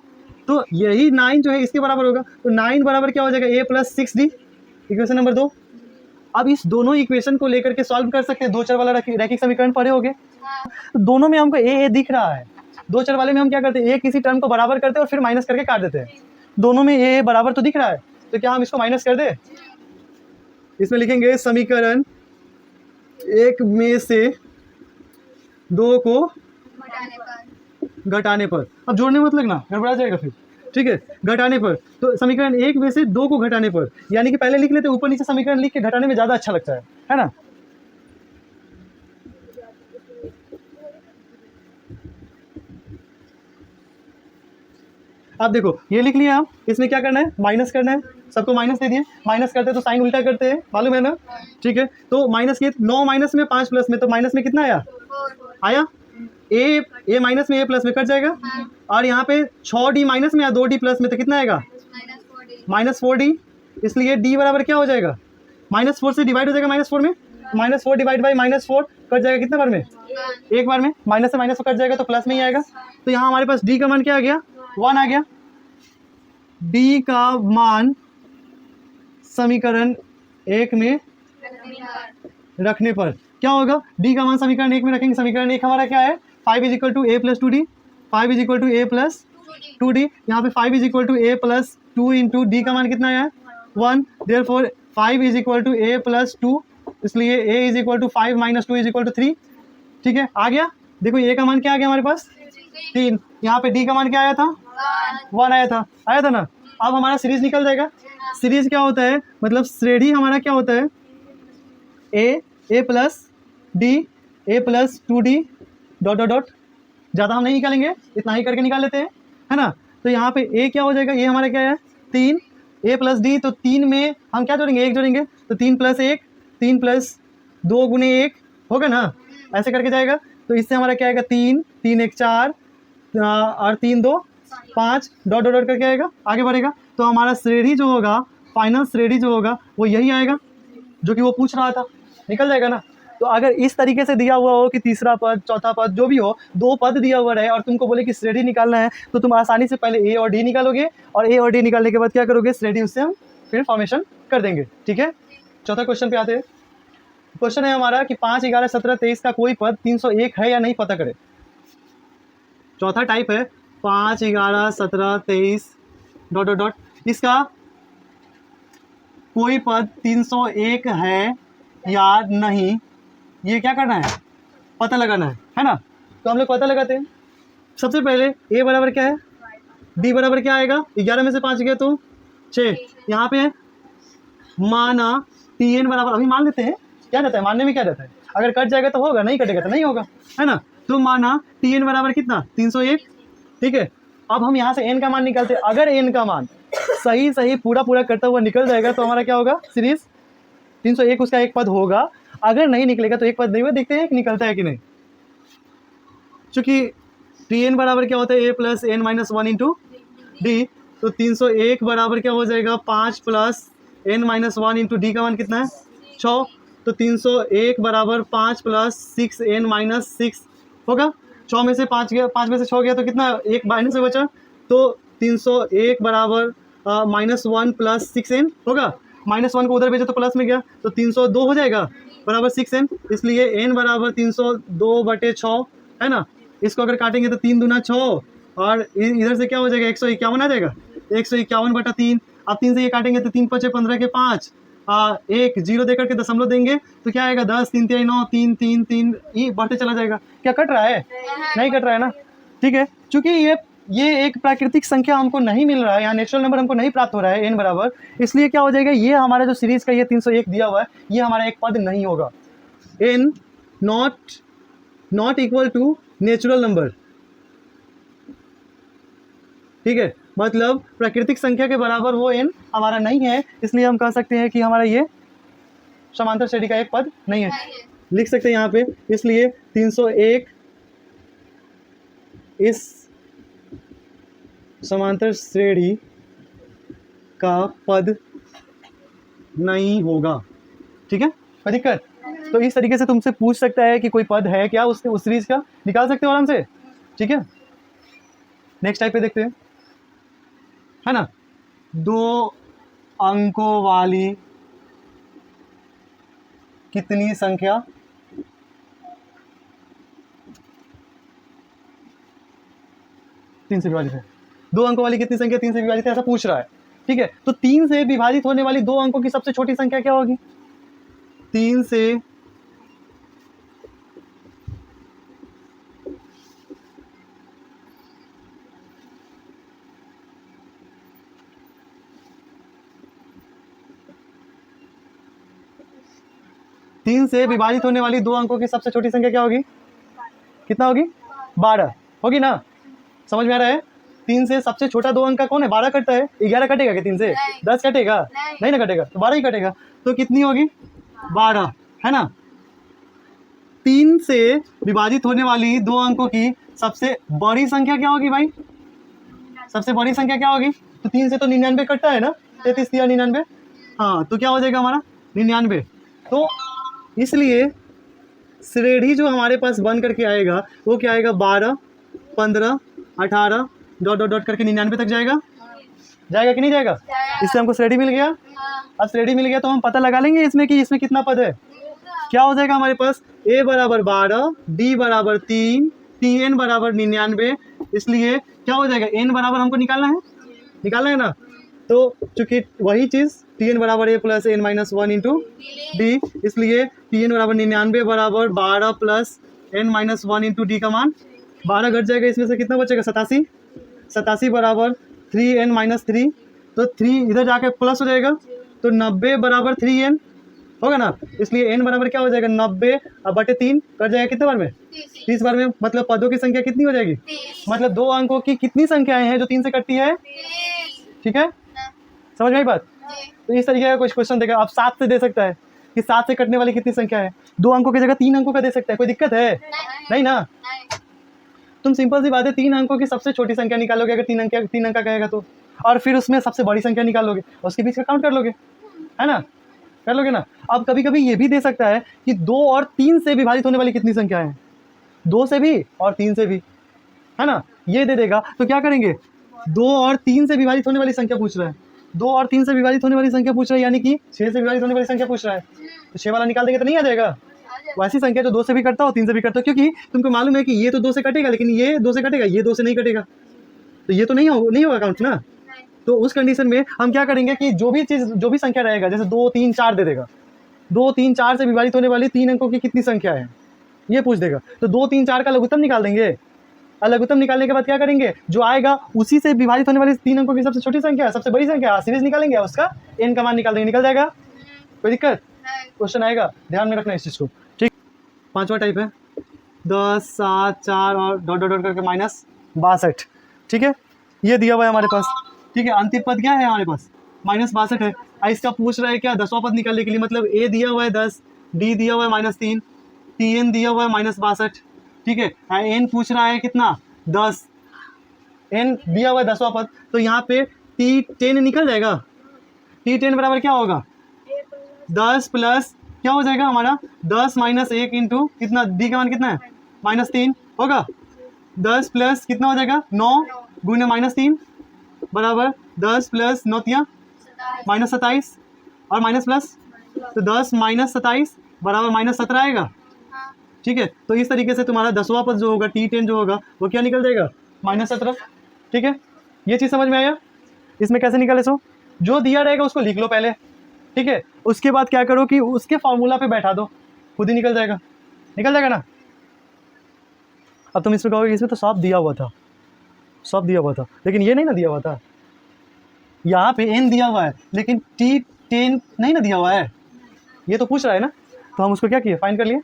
तो यही 9 जो है इसके बराबर होगा, तो 9 बराबर क्या हो जाएगा, A plus 6D, equation number 2। अब इस दोनों इक्वेशन को लेकर के सॉल्व कर सकते हैं, दो चर वाला रैखिक समीकरण पढ़े होंगे। तो दोनों में हमको ए दिख रहा है, दो चर वाले में हम क्या करते हैं, एक किसी टर्म को बराबर करते हैं और फिर माइनस करके काट देते हैं। दोनों में ए बराबर तो दिख रहा है, तो क्या हम इसको माइनस कर दें, इसमें लिखेंगे समीकरण 1 में से 2 को घटाने पर। अब जोड़ने मत लगना, गड़बड़ा जाएगा फिर, ठीक है। घटाने पर, तो समीकरण 1 में से 2 को घटाने पर, यानी कि पहले लिख लेते, ऊपर नीचे समीकरण लिख के घटाने में ज़्यादा अच्छा लगता है ना। आप देखो ये लिख लिया, इसमें क्या करना है, माइनस करना है, सबको माइनस दे दिए, माइनस करते हैं तो साइन उल्टा करते हैं, मालूम है ना, ठीक है। तो माइनस किए, 9 माइनस में 5 प्लस में, तो माइनस में कितना आया ए माइनस में ए प्लस में कट जाएगा, और यहाँ पे 6D माइनस में या 2D प्लस में, तो कितना आएगा, -4D। इसलिए D बराबर क्या हो जाएगा, -4 से डिवाइड हो जाएगा, -4 में, -4 डिवाइड बाई -4 कट जाएगा, कितने बार में, एक बार में, माइनस से माइनस कट जाएगा तो प्लस में ही आएगा। तो यहाँ हमारे पास D का मान क्या आ गया, 1 आ गया। D का मान समीकरण 1 में रखने पर क्या होगा, D का मान समीकरण 1 में रखेंगे, समीकरण 1 हमारा क्या है, 5 = A plus 2D, 5 = A plus 2D, यहाँ पे 5 = A प्लस 2 इंटू डी का मान कितना आया, 1, देयरफॉर 5 = A प्लस 2, इसलिए A = 5 - 2 = 3, ठीक है। आ गया, देखो A का मान क्या आ गया हमारे पास, 3, यहाँ पे D का मान क्या आया था, 1 आया था ना। अब हमारा सीरीज निकल जाएगा। सीरीज क्या होता है, मतलब श्रेणी हमारा क्या होता है, A plus D, A plus 2D dot, ज़्यादा हम नहीं निकालेंगे, इतना ही करके निकाल लेते हैं, है ना। तो यहाँ पे A क्या हो जाएगा, ये हमारा क्या है 3, A प्लस D, तो 3 में हम क्या जोड़ेंगे, 1 जोड़ेंगे, तो 3 + 1, 3 + 2 × 1 होगा ना, ऐसे करके जाएगा। तो इससे हमारा क्या आएगा, 3, 3 1 4 और 3 2 5 डॉट करके आएगा, आगे बढ़ेगा। तो हमारा श्रेणी जो होगा, फाइनल श्रेणी जो होगा वो यही आएगा जो कि वो पूछ रहा था, निकल जाएगा ना। तो अगर इस तरीके से दिया हुआ हो कि तीसरा पद, चौथा पद, जो भी हो, 2 पद दिया हुआ रहे और तुमको बोले कि श्रेणी निकालना है, तो तुम आसानी से पहले A और D निकालोगे, और A और D निकालने के बाद क्या करोगे, श्रेणी उससे हम फिर फॉर्मेशन कर देंगे, ठीक है। चौथा क्वेश्चन पे आते हैं। क्वेश्चन है हमारा कि 5 11 17 23 का कोई पद 301 है या नहीं, पता करें। चौथा टाइप है 5 11 17 23 डॉट, इसका कोई पद 301 है या नहीं, ये क्या करना है, पता लगाना है ना। तो हम लोग पता लगाते हैं। सबसे पहले A बराबर क्या है, D बराबर क्या आएगा, 11 में से 5 गया तो 6, यहाँ पे माना Tn बराबर, अभी मान लेते हैं, क्या रहता है मानने में, क्या रहता है, अगर कट जाएगा तो होगा, नहीं कटेगा तो नहीं होगा, है ना। तो माना Tn बराबर कितना, 301, ठीक है। अब हम यहाँ से n का मान निकालते हैं, अगर n का मान सही पूरा करता हुआ निकल जाएगा तो हमारा क्या होगा, सीरीज 301 उसका एक पद होगा। अगर नहीं निकलेगा तो एक पद नहीं हुआ, देखते हैं कि निकलता है कि नहीं। चूँकि Tn बराबर क्या होता है, A plus n - 1 into D, तो 301 बराबर क्या हो जाएगा, 5 प्लस n - 1 इंटू डी का मान कितना है, 6, तो 301 बराबर 5 प्लस 6n - 6 होगा। 6 में से 5 गया, 5 में से 6 गया तो कितना, एक माइनस में बचा, तो 301 बराबर -1 प्लस 6n होगा। -1 को उधर भेजा तो प्लस में गया, तो 302 हो जाएगा बराबर 6n, इसलिए n बराबर 302/6, है ना। इसको अगर काटेंगे तो 3 दूना 6, और इधर से क्या हो जाएगा, 151 आ जाएगा, 151/3। अब 3 से ये काटेंगे तो 3 × 5 = 15 के 5, 1 0 दे करके दशमलव देंगे तो क्या आएगा, 10 3 3 9 3 3 3, ये बढ़ते चला जाएगा। क्या कट रहा है, नहीं कट रहा है ना, ठीक है। चूँकि ये एक प्राकृतिक संख्या हमको नहीं मिल रहा है, यहाँ नेचुरल नंबर हमको नहीं प्राप्त हो रहा है n बराबर, इसलिए क्या हो जाएगा, ये हमारा जो सीरीज का ये 301 दिया हुआ है, ये हमारा एक पद नहीं होगा। n not equal to natural number, ठीक है, मतलब प्राकृतिक संख्या के बराबर वो n हमारा नहीं है, इसलिए हम कह सकते हैं कि हमारा ये समांतर श्रेणी का एक पद नहीं है। लिख सकते हैं यहाँ पे, इसलिए 301 इस समांतर श्रेणी का पद नहीं होगा, ठीक है, कोई दिक्कत? तो इस तरीके से तुमसे पूछ सकता है कि कोई पद है क्या, उस सीरीज का निकाल सकते हो आराम से, ठीक है। नेक्स्ट टाइप पे देखते हैं, है ना, 2 अंकों वाली कितनी संख्या, तीन से विभाजित है, 2 अंकों वाली कितनी संख्या 3 से विभाजित है, ऐसा पूछ रहा है, ठीक है। तो 3 से विभाजित होने वाली 2 अंकों की सबसे छोटी संख्या क्या होगी? 3 से विभाजित होने वाली 2 अंकों की सबसे छोटी संख्या क्या होगी? कितना होगी? 12 होगी ना, समझ में आ रहा है? 3 से सबसे छोटा 2 अंक का कौन है? 12 कटता है, 11 कटेगा क्या 3 से? 10 कटेगा? नहीं ना कटेगा, तो 12 ही कटेगा, तो कितनी होगी? 12, है ना। 3 से विभाजित होने वाली 2 अंकों की सबसे बड़ी संख्या क्या होगी भाई? सबसे बड़ी संख्या क्या होगी? तो 3 से तो 99 कटता है ना, 33 या 99, हाँ, तो क्या हो जाएगा हमारा? 99। तो इसलिए श्रेणी जो हमारे पास बन करके आएगा वो क्या आएगा? 12, 15, 18 डॉट करके 99 तक जाएगा, जाएगा कि नहीं जाएगा? इससे हमको श्रेणी मिल गया। अब श्रेणी मिल गया तो हम पता लगा लेंगे इसमें कि इसमें कितना पद है। क्या हो जाएगा हमारे पास? a बराबर 12, d बराबर 3, tn बराबर 99, इसलिए क्या हो जाएगा? n बराबर हमको निकालना है ना, तो चूंकि वही चीज़ tn बराबर a plus n minus 1 into D, इसलिए tn बराबर 99 बराबर 12 plus n minus 1 into D का मान 12 घट जाएगा, इसमें से कितना बचेगा? 87 बराबर 3n माइनस 3, तो 3 इधर जाके प्लस हो जाएगा, तो 90 बराबर 3n होगा ना, इसलिए n बराबर क्या हो जाएगा? 90 बटे 3 कट जाएगा कितने बार में? 30 बार में। मतलब पदों की संख्या कितनी हो जाएगी? मतलब 2 अंकों की कितनी संख्याएं हैं जो 3 से कटती है? ठीक है, समझ में आई बात? तो इस तरीके का कुछ क्वेश्चन देगा, आप 7 से दे सकता है कि 7 से कटने वाली कितनी संख्या है, 2 अंकों की जगह 3 अंकों का दे सकता है, कोई दिक्कत है? नहीं ना। तुम सिंपल सी बात है, 3 अंकों की सबसे छोटी संख्या निकालोगे अगर 3 अंक का कहेगा तो, और फिर उसमें सबसे बड़ी संख्या निकालोगे, उसके बीच का काउंट कर लोगे, है ना, कर लोगे ना। अब कभी कभी ये भी दे सकता है कि 2 और 3 से विभाजित होने वाली कितनी संख्या है, 2 से भी और 3 से भी, है ना, ये दे देगा। तो क्या करेंगे? 2 और 3 से विभाजित होने वाली संख्या पूछ रहा है, 2 और 3 से विभाजित होने वाली संख्या पूछ रहा है, यानी कि 6 से विभाजित होने वाली संख्या पूछ रहा है, तो 6 वाला निकाल देंगे तो नहीं आ जाएगा? वैसी संख्या जो 2 से भी कटता हो 3 से भी कटता हो, क्योंकि तुमको मालूम है कि ये तो 2 से कटेगा, लेकिन ये 2 से कटेगा, ये 2 से नहीं कटेगा, तो ये तो नहीं होगा काउंट ना। तो उस कंडीशन में हम क्या करेंगे कि जो भी संख्या रहेगा, जैसे 2, 3, 4 दे देगा, 2, 3, 4 से विभाजित होने वाली 3 अंकों की कितनी संख्या है ये पूछ देगा, तो 2, 3, 4 का लघुत्तम निकाल देंगे, और लघुत्तम निकालने के बाद क्या करेंगे? जो आएगा उसी से विभाजित होने वाली 3 अंकों की सबसे छोटी संख्या, सबसे बड़ी संख्या सीरीज निकालेंगे, उसका n का मान निकाल देंगे, निकल जाएगा, कोई दिक्कत? क्वेश्चन आएगा, ध्यान में रखना इस चीज़ को, ठीक। 5वां टाइप है 10, 7, 4 और डॉट करके माइनस 62, ठीक है, ये दिया हुआ है हमारे पास, ठीक है। अंतिम पद क्या है हमारे पास? माइनस 62 है। इसका पूछ रहा है क्या? 10वां पद निकालने के लिए, मतलब a दिया हुआ है 10, d दिया हुआ है -3, tn दिया हुआ है -62, ठीक है, n पूछ रहा है कितना? 10, n दिया हुआ है 10वां पद, तो यहाँ पे t10 निकल जाएगा, t10 बराबर क्या होगा? 10 प्लस क्या हो जाएगा हमारा? 10 माइनस 1 इंटू कितना, d का मान कितना है? -3 होगा, 10 प्लस कितना हो जाएगा? 9 गुने -3 बराबर 10 प्लस 9 -27 और माइनस प्लस, तो 10 माइनस 27 बराबर -17 आएगा, ठीक है। तो इस तरीके से तुम्हारा 10वां पद जो होगा t10 जो होगा वो क्या निकल जाएगा? -17, ठीक है। ये चीज़ समझ में आया? इसमें कैसे निकाले? सो जो दिया रहेगा उसको लिख लो पहले, ठीक है, उसके बाद क्या करो कि उसके फॉर्मूला पे बैठा दो, खुद ही निकल जाएगा ना। अब तुम इसमें कहोगे इसमें तो सब दिया हुआ था, लेकिन ये नहीं ना दिया हुआ था, यहाँ पे n दिया हुआ है लेकिन t10 नहीं ना दिया हुआ है, ये तो पूछ रहा है ना। तो हम उसको क्या किए, फाइंड कर लिए,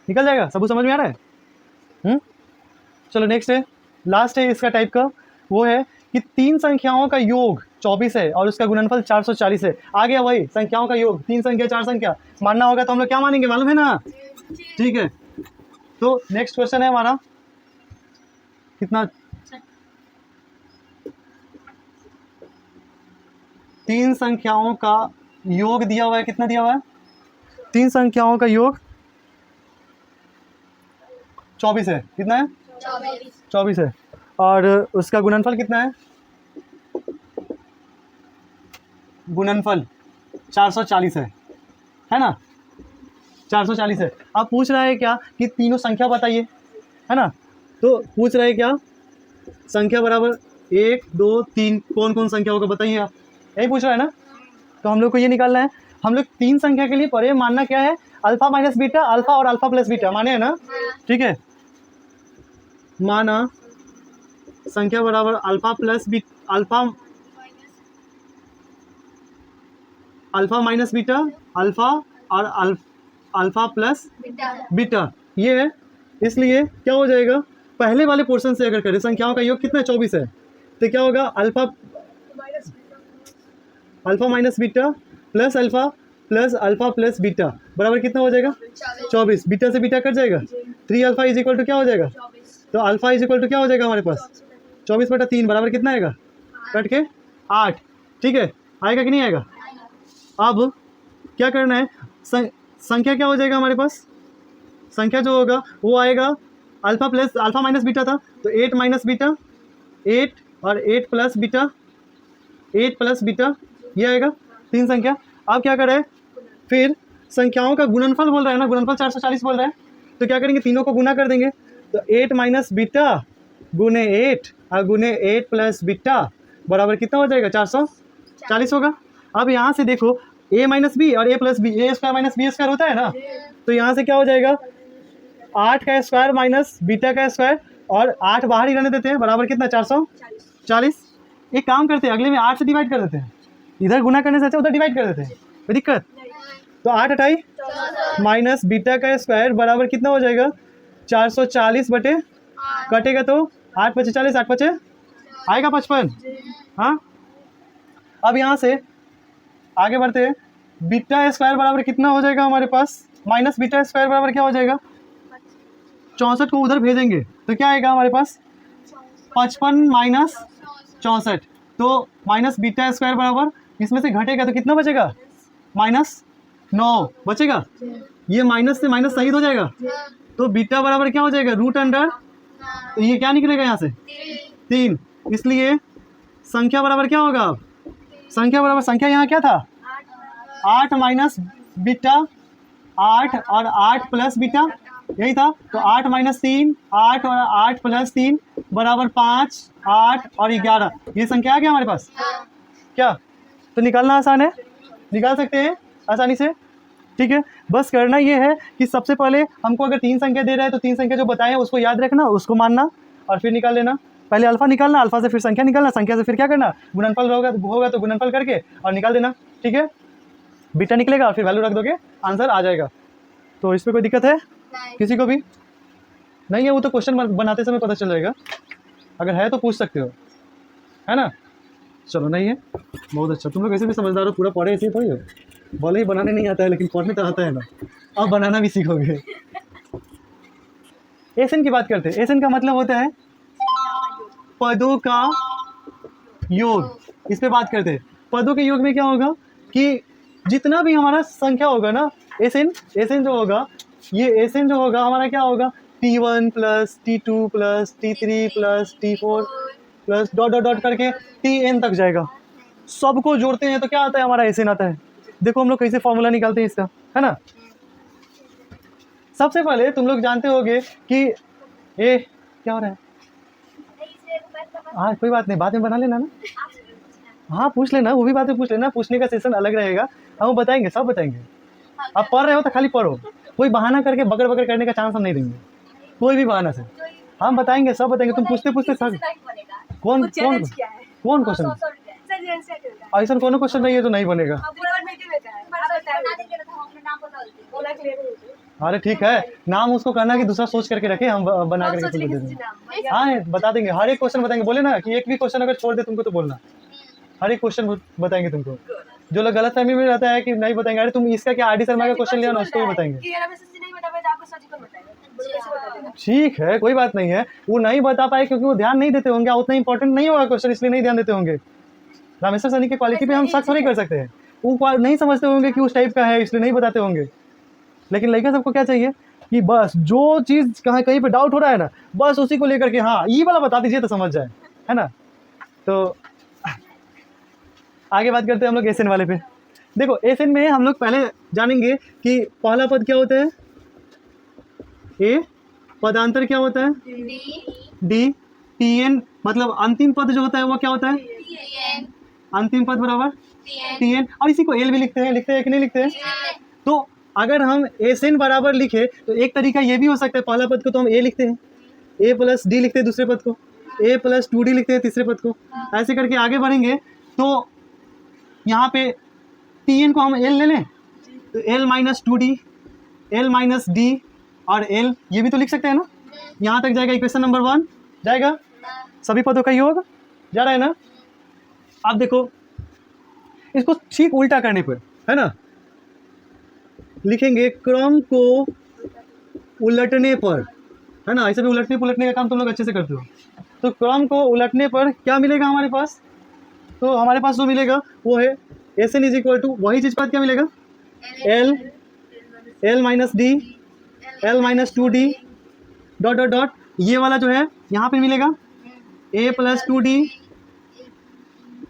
निकल जाएगा। सबको समझ में आ रहा है? चलो नेक्स्ट है, लास्ट है इसका टाइप का, वो है कि 3 संख्याओं का योग 24 है और उसका गुणनफल 440 है। आ गया वही संख्याओं का योग, 3 संख्या 4 संख्या मानना होगा तो हम लोग क्या मानेंगे, मालूम है ना? ठीक है, तो नेक्स्ट क्वेश्चन है हमारा, कितना, 3 संख्याओं का योग दिया हुआ है, कितना दिया हुआ है? 3 संख्याओं का योग 24 है। कितना है? 24 है। और उसका गुणनफल कितना है? गुणनफल 440 है ना? 440 है। अब पूछ रहा है क्या कि तीनों संख्या बताइए, है ना? तो पूछ रहा है क्या, संख्या बराबर 1 2 3 कौन कौन संख्या होगा बताइए आप, यही पूछ रहा है ना? तो हम लोग को ये निकालना है। हम लोग 3 संख्या के लिए पढ़े, मानना क्या है, अल्फा माइनस बीटा, अल्फा और अल्फा प्लस बीटा, माने है ना? ठीक है, माना संख्या बराबर alpha plus beta, alpha minus beta, alpha और अल्फा प्लस बीटा, ये है। इसलिए क्या हो जाएगा, पहले वाले पोर्शन से अगर करें, संख्याओं का योग कितना है, 24 है, तो क्या होगा, alpha minus beta plus alpha plus beta बराबर कितना हो जाएगा, 24। बीटा से बीटा कट जाएगा, 3 अल्फा इज इक्वल टू क्या हो जाएगा, तो अल्फा इज इक्वल टू क्या हो जाएगा हमारे पास, 24/3 बराबर कितना आएगा, कट के 8। ठीक है, आएगा कि नहीं आएगा? अब क्या करना है, संख्या क्या हो जाएगा हमारे पास, संख्या जो होगा वो आएगा, अल्फा माइनस बीटा था तो 8 माइनस बीटा 8 और 8 प्लस बीटा ये आएगा 3 संख्या। अब क्या करें, फिर संख्याओं का गुणनफल बोल रहा है ना, गुणनफल 440 बोल रहा है, तो क्या करेंगे, तीनों को गुना कर देंगे, तो 8 माइनस बीटा गुने 8 और गुने 8 प्लस बीटा बराबर कितना हो जाएगा, 440 होगा। अब यहाँ से देखो, a माइनस बी और a plus B, A square minus B square होता है ना, तो यहाँ से क्या हो जाएगा, 8 का स्क्वायर माइनस बीटा का स्क्वायर, और 8 बाहर ही रहने देते हैं, बराबर कितना, 440। एक काम करते हैं, अगले में 8 से डिवाइड कर देते हैं, इधर गुना करने से अच्छा उधर डिवाइड कर देते हैं, कोई दिक्कत? तो 8 हटाई माइनस बीटा का स्क्वायर बराबर कितना हो जाएगा, 440 बटे, कटेगा तो 8 × 40, 8 × 5 आएगा 55। हाँ, अब यहाँ से आगे बढ़ते हैं, बीटा स्क्वायर बराबर कितना हो जाएगा हमारे पास, माइनस बीटा स्क्वायर बराबर क्या हो जाएगा, 64 को उधर भेजेंगे तो क्या आएगा हमारे पास, 55 माइनस 64, तो माइनस बीटा स्क्वायर बराबर इसमें से घटेगा तो कितना बचेगा, -9 बचेगा। ये माइनस से माइनस सही हो जाएगा, तो बीटा बराबर क्या हो जाएगा, √अंडर, तो ये क्या निकलेगा यहाँ से, 3। इसलिए संख्या बराबर क्या होगा, संख्या यहाँ क्या था, 8 माइनस बीटा 8 और 8 प्लस बीटा, यही था, तो 8 माइनस 3 8 और 8 प्लस 3 बराबर 5 8 और 11, ये संख्या आ गया हमारे पास क्या, तो निकालना आसान है, निकाल सकते हैं आसानी से। ठीक है, बस करना ये है कि सबसे पहले हमको अगर 3 संख्या दे रहा है तो 3 संख्या जो बताए हैं उसको याद रखना, उसको मानना और फिर निकाल लेना। पहले अल्फा निकालना, अल्फा से फिर संख्या निकालना, संख्या से फिर क्या करना, गुणनफल होगा तो गुणनफल करके और निकाल देना। ठीक है, बीटा निकलेगा और फिर वैल्यू रख दोगे, आंसर आ जाएगा। तो इस पर कोई दिक्कत है किसी को भी? नहीं है, वो तो क्वेश्चन बनाते समय पता चल जाएगा, अगर है तो पूछ सकते हो, है ना? चलो, नहीं है, बहुत अच्छा, तुम लोग ऐसे भी समझदार हो, पूरा पढ़े ऐसे ही थोड़ी हो, भले ही बनाने नहीं आता है लेकिन पढ़ने तो आता है ना, अब बनाना भी सीखोगे। एसन की बात करते हैं, एसन का मतलब होता है पदों का योग, इस पे बात करते हैं। पदों के योग में क्या होगा कि जितना भी हमारा संख्या होगा ना, एसन जो होगा, ये एसन जो होगा हमारा क्या होगा, T1 plus T2 plus T3 plus T4 plus dot करके Tn तक जाएगा। सबको जोड़ते हैं तो क्या आता है, हमारा एसन आता है। देखो हम लोग कैसे फॉर्मूला निकालते हैं इसका, है ना? सबसे पहले तुम लोग जानते होगे कि ए क्या हो रहा है, हाँ कोई बात नहीं, बाद में बना लेना ना, हाँ पूछ लेना, वो भी बातें पूछ लेना, पूछने का सेशन अलग रहेगा, हम बताएंगे, सब बताएंगे। आप पढ़ रहे हो तो खाली पढ़ो, कोई बहाना करके बगर करने का चांस हम नहीं देंगे, कोई भी बहाना से हम बताएंगे, सब बताएंगे। तुम पूछते सब कौन क्वेश्चन, ऐसा कोनो क्वेश्चन नहीं है जो नहीं बनेगा। अरे ठीक है, नाम उसको करना कि दूसरा सोच करके रखे, हम बना करके तुमको दे देंगे। हाँ बता देंगे, हर एक क्वेश्चन बताएंगे। बोले ना कि एक भी क्वेश्चन अगर छोड़ दे तुमको तो बोलना, हर एक क्वेश्चन बताएंगे तुमको। जो लोग गलत फहमी में रहता है कि नहीं बताएंगे, अरे तुम इसका क्या आर डी शर्मा का क्वेश्चन लिया ना उसको भी बताएंगे। ठीक है कोई बात नहीं है, वो नहीं बता पाए क्योंकि वो ध्यान नहीं देते होंगे, उतना इंपॉर्टेंट नहीं होगा क्वेश्चन, इसलिए नहीं ध्यान देते होंगे। रामेश्वर सैनी की क्वालिटी पे हम शक थोड़ी कर सकते हैं, वो नहीं समझते होंगे कि उस टाइप का है इसलिए नहीं बताते होंगे। लेकिन लड़का सबको क्या चाहिए कि बस जो चीज़ कहीं पे डाउट हो रहा है ना, बस उसी को लेकर के हाँ ये वाला बता दीजिए तो समझ जाए, है ना। तो आगे बात करते हैं हम लोग एसएन वाले पे। देखो एसएन में हम लोग पहले जानेंगे कि पहला पद क्या होता है, ए, पदांतर क्या होता है, डी, टीएन मतलब अंतिम पद जो होता है वो क्या होता है, अंतिम पद बराबर टीएन, और इसी को एल भी लिखते हैं कि नहीं लिखते हैं। तो अगर हम एसएन बराबर लिखे तो एक तरीका ये भी हो सकता है, पहला पद को तो हम ए लिखते हैं, ए प्लस डी लिखते हैं दूसरे पद को, ए प्लस 2d लिखते हैं तीसरे पद को। ऐसे करके आगे बढ़ेंगे तो यहाँ पे टीएन को हम एल ले लें तो L minus 2d, L minus D और एल ये भी तो लिख सकते हैं ना। यहाँ तक जाएगा इक्वेशन नंबर 1 जाएगा, सभी पदों का योग जा रहा है ना। आप देखो इसको ठीक उल्टा करने पर, है ना, लिखेंगे क्रम को उलटने पर, है ना, ऐसे भी उलटने पुलटने का काम तुम लोग अच्छे से करते हो। तो क्रम को उलटने पर क्या मिलेगा हमारे पास, तो हमारे पास जो मिलेगा वो है S N is equal to वही चीज़ पर क्या मिलेगा, L, L minus D, L minus 2d dot dot dot, ये वाला जो है यहाँ पे मिलेगा ए प्लस 2d,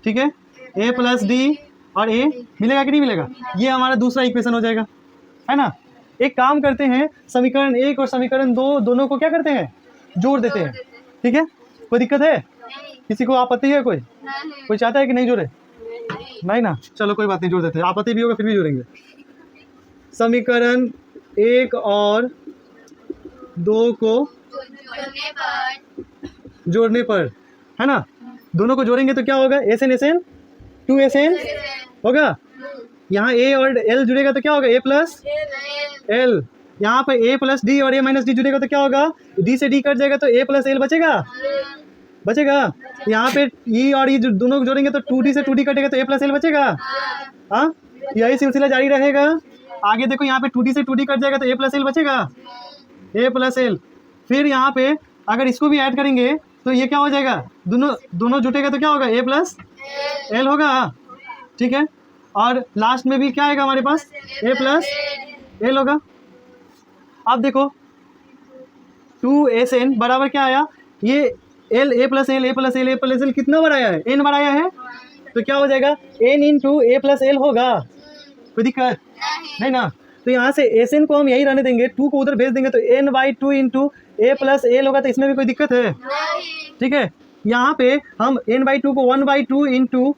ठीक है, ए प्लस डी और ए मिलेगा कि नहीं मिलेगा, ये हमारा दूसरा इक्वेशन हो जाएगा, है ना। एक काम करते हैं, समीकरण 1 और समीकरण 2 दोनों को क्या करते हैं, जोड़ देते हैं, ठीक है। कोई दिक्कत है, किसी को आपत्ति है, कोई चाहता है कि नहीं जोड़े, नहीं ना, चलो कोई बात नहीं, जोड़ देते हैं, आपत्ति भी होगा फिर भी जोड़ेंगे। समीकरण 1 और 2 को जोड़ने पर, है ना, दोनों को जोड़ेंगे तो क्या होगा, एस एन 2SN होगा, यहाँ ए और एल जुड़ेगा तो क्या होगा, ए प्लस एल, यहाँ पर ए प्लस डी और ए माइनस डी जुड़ेगा तो क्या होगा, डी से डी कट जाएगा तो ए प्लस एल बचेगा। यहाँ पे ई और ई दोनों को जोड़ेंगे तो 2d से 2d कटेगा तो ए प्लस एल बचेगा। हाँ यही सिलसिला जारी रहेगा। आगे देखो यहाँ पे 2d से 2d कट जाएगा तो ए प्लस एल बचेगा, ए प्लस एल। फिर यहाँ पे अगर इसको भी ऐड करेंगे तो ये क्या हो जाएगा, दोनों जुटेगा तो क्या होगा, ए प्लस एल होगा, ठीक है। और लास्ट में भी क्या आएगा हमारे पास, ए प्लस एल होगा। अब देखो 2SN बराबर क्या आया, ये एल, ए प्लस एल, ए प्लस एल, ए प्लस एल कितना बढ़ाया है, एन बढ़ाया है, तो क्या हो जाएगा, N into A plus L होगा। कोई दिक्कत नहीं ना। तो यहाँ से SN को हम यही रहने देंगे, 2 को उधर भेज देंगे तो n/2 into A plus L होगा, तो इसमें भी कोई दिक्कत है, ठीक है। यहाँ पे हम n/2 को 1/2 into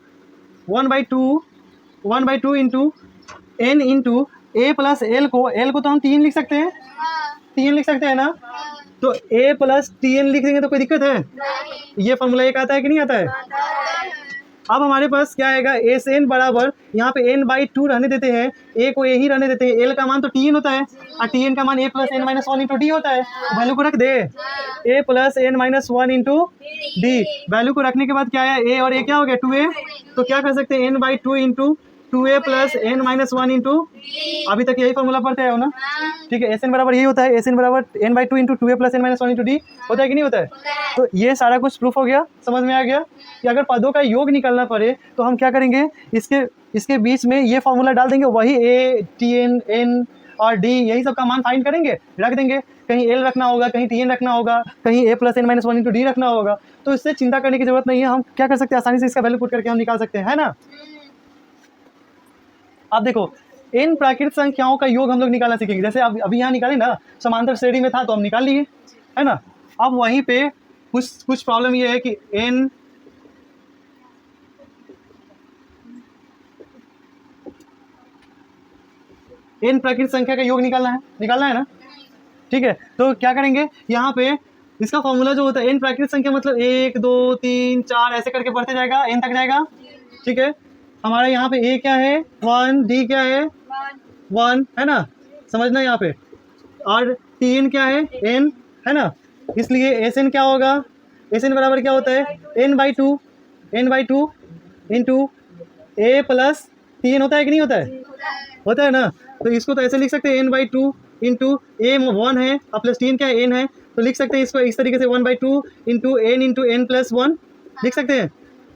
1/2 into N into A plus L को, एल को तो हम 3 लिख सकते हैं, 3 लिख सकते हैं ना, तो ए प्लस TN लिख देंगे तो कोई दिक्कत है, ये फॉर्मूला एक आता है कि नहीं आता है। अब हमारे पास क्या आएगा, SN बराबर यहाँ पे n/2 रहने देते हैं, ए को ए ही रहने देते हैं, एल का मान तो TN होता है और TN का मान a plus n minus 1 into D होता है, वैल्यू को रख दे, a plus n minus 1 into D. Value को रखने के बाद क्या आया, a और a क्या हो गया 2a, तो क्या कर सकते हैं n/2 into 2a plus n minus 1 into, अभी तक यही फॉर्मूला पढ़ते हैं ना, ठीक है। SN बराबर यही होता है, SN बराबर n/2 into 2a plus n minus 1 into D होता है कि नहीं होता है। तो ये सारा कुछ प्रूफ हो गया, समझ में आ गया कि अगर पदों का योग निकालना पड़े तो हम क्या करेंगे, इसके बीच में ये फॉर्मूला डाल देंगे, वही a, TN, n और d यही सब का मान फाइंड करेंगे, रख देंगे, कहीं l रखना होगा, कहीं TN रखना होगा, कहीं a plus n minus 1 into D रखना होगा। तो इससे चिंता करने की जरूरत नहीं है, हम क्या कर सकते हैं, आसानी से इसका वैल्यू पुट करके हम निकाल सकते हैं, है ना। अब देखो इन प्राकृतिक संख्याओं का योग हम लोग निकालना सीखेंगे, जैसे अभी यहाँ निकाले ना, समांतर श्रेणी में था तो हम निकाल लिए, है ना। अब वहीं पे कुछ प्रॉब्लम ये है कि n प्राकृतिक संख्या का योग निकालना है ना, ठीक है। तो क्या करेंगे, यहाँ पे इसका फॉर्मूला जो होता है, n प्राकृतिक संख्या मतलब 1 2 3 4 ऐसे करके बढ़ते जाएगा, n तक जाएगा, ठीक है। हमारा यहाँ पे a क्या है 1, d क्या है 1, है ना, समझना यहाँ पे और टी एन क्या है, एन है ना, इसलिए एस एन क्या होगा, एस एन बराबर क्या होता है, N by two into A plus T N होता है कि नहीं होता है, होता है ना। तो इसको तो ऐसे लिख सकते हैं N by two into A one है और प्लस टी एन क्या है, एन है, तो लिख सकते हैं इसको इस तरीके से 1/2 इंटू एन प्लस वन लिख सकते हैं।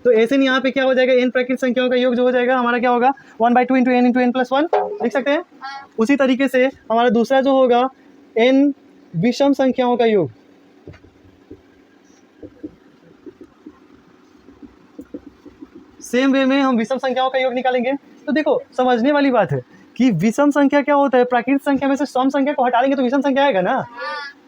तो ऐसे नहीं, यहाँ पे क्या हो जाएगा, एन प्राकृतिक संख्याओं का योग जो हो जाएगा हमारा क्या होगा 1/2 इंटू एन प्लस वन लिख सकते हैं। उसी तरीके से हमारा दूसरा जो होगा एन विषम संख्याओं का योग, सेम वे में हम विषम संख्याओं का योग निकालेंगे। तो देखो समझने वाली बात है कि विषम संख्या क्या होता है, प्राकृतिक संख्या में से सम संख्या को हटा देंगे तो विषम संख्या आएगा ना।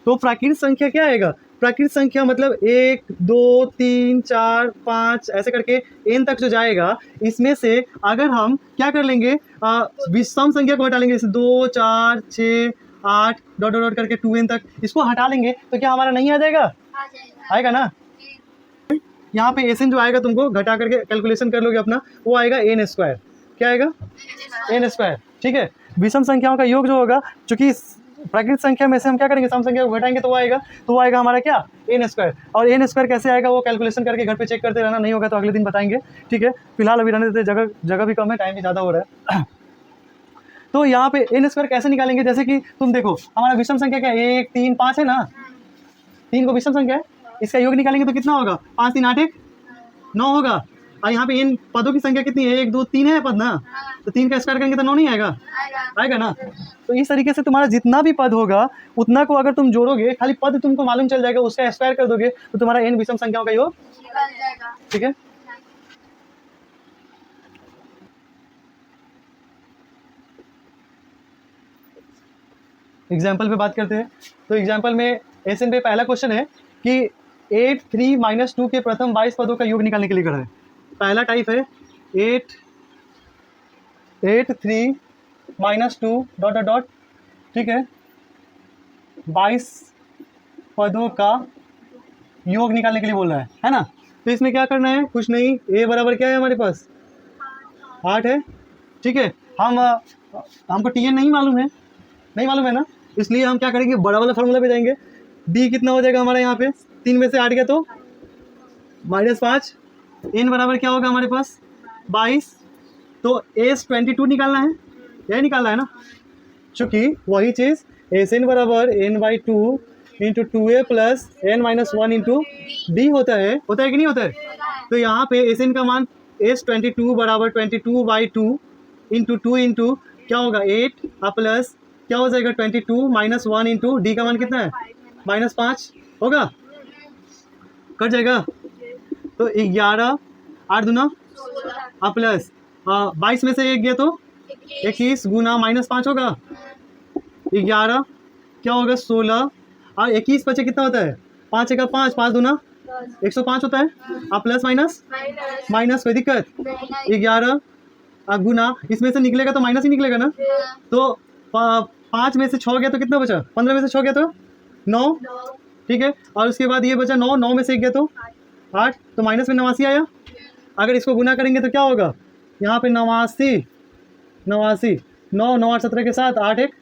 तो प्राकृतिक संख्या क्या आएगा, प्राकृतिक संख्या मतलब 1 2 3 4 5 ऐसे करके n तक जो जाएगा, इसमें से अगर हम क्या कर लेंगे, विषम संख्या को हटा लेंगे, जैसे 2 4 6 8 डॉट डॉट करके 2n तक, इसको हटा लेंगे तो क्या हमारा नहीं आ जाएगा, आएगा ना। यहाँ पे एस एन जो आएगा तुमको घटा करके कैलकुलेशन कर लोगे अपना, वो आएगा एन स्क्वायर, क्या आएगा, एन स्क्वायर, ठीक है। विषम संख्याओं का योग जो होगा, चूंकि प्राकृतिक संख्या में से हम क्या करेंगे, सम संख्या को घटाएंगे तो वो आएगा हमारा क्या, एन स्क्वायर। और एन स्क्वायर कैसे आएगा वो कैलकुलेशन करके घर पे चेक करते रहना, नहीं होगा तो अगले दिन बताएंगे, ठीक है। फिलहाल अभी रहने देते, जगह भी कम है, टाइम भी ज़्यादा हो रहा है। तो यहाँ पे एन स्क्वायर कैसे निकालेंगे, जैसे कि तुम देखो हमारा विषम संख्या क्या है, 1 3 5 है ना, 3 को विषम संख्या है, इसका योग निकालेंगे तो कितना होगा, 5 3 8 1 9 होगा। और यहाँ पे इन पदों की संख्या कितनी है, 1 2 3 है पद ना, तो 3 का स्क्वायर करेंगे तो 9 नहीं आएगा, आएगा ना। तो इस तरीके से तुम्हारा जितना भी पद होगा उतना को अगर तुम जोड़ोगे, खाली पद तुमको मालूम चल जाएगा, उसका स्क्वायर कर दोगे तो तुम्हारा एन विषम संख्याओं का योग निकल जाएगा, ठीक है। एग्जाम्पल पे बात करते हैं। तो एग्जाम्पल में एसएन पे पहला क्वेश्चन है कि 8 3 - 2 के प्रथम 22 पदों का योग निकालने के लिए करा है। पहला टाइप है 8 3 - 2 डॉट डॉट डॉट, ठीक है, 22 पदों का योग निकालने के लिए बोल रहा है ना। तो इसमें क्या करना है, कुछ नहीं, ए बराबर क्या है हमारे पास 8 है, ठीक है। हमको टी एन नहीं मालूम है ना, इसलिए हम क्या करेंगे, बड़ा वाला फार्मूला पे जाएंगे। डी कितना हो जाएगा हमारा यहाँ पे, 3 में से 8 गया तो -5, एन बराबर क्या होगा हमारे पास 22, तो एस 22 निकालना है, यही निकालना है ना, चूँकि वही चीज़ एस एन बराबर n/2 into 2a plus n-1 into D होता है कि नहीं होता है। तो यहाँ पे एस एन का मान S22 बराबर 22/2 इंटू 2 इंटू क्या होगा 8 प्लस क्या हो जाएगा 22 - 1 इंटू डी का मान कितना है -5 होगा, कट जाएगा। तो 11 8 दूना प्लस 22 में से 1 गया तो 21 गुना -5 होगा, 11 क्या होगा 16 और 21 बचे कितना होता है 5 एक 5 5 दूना 105 होता है, प्लस माइनस कोई दिक्कत, 11 गुना इसमें से निकलेगा तो माइनस ही निकलेगा ना। तो 5 में से 6 गया तो कितना बचा, 15 में से 6 गया तो 9, ठीक है। और उसके बाद ये बचा 9 में से 1 गया तो 8, तो माइनस में 89 आया। अगर इसको गुना करेंगे तो क्या होगा, यहाँ पे 89 9 9 8 17 के साथ 8 1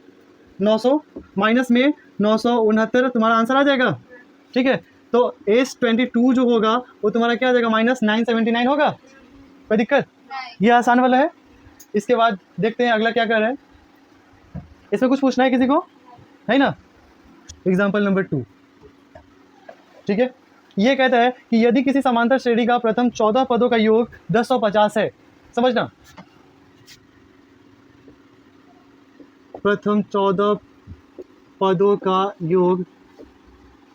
900, माइनस में 969 तुम्हारा आंसर आ जाएगा, ठीक है। तो S22 जो होगा वो तुम्हारा क्या आ जाएगा -979 होगा, कोई दिक्कत, ये आसान वाला है। इसके बाद देखते हैं अगला क्या कर रहा है, इसमें कुछ पूछना है किसी को, है ना। एग्जाम्पल नंबर 2, ठीक है, ये कहता है कि यदि किसी समांतर श्रेणी का प्रथम 14 पदों का योग 1050 है, समझना, प्रथम 14 पदों का योग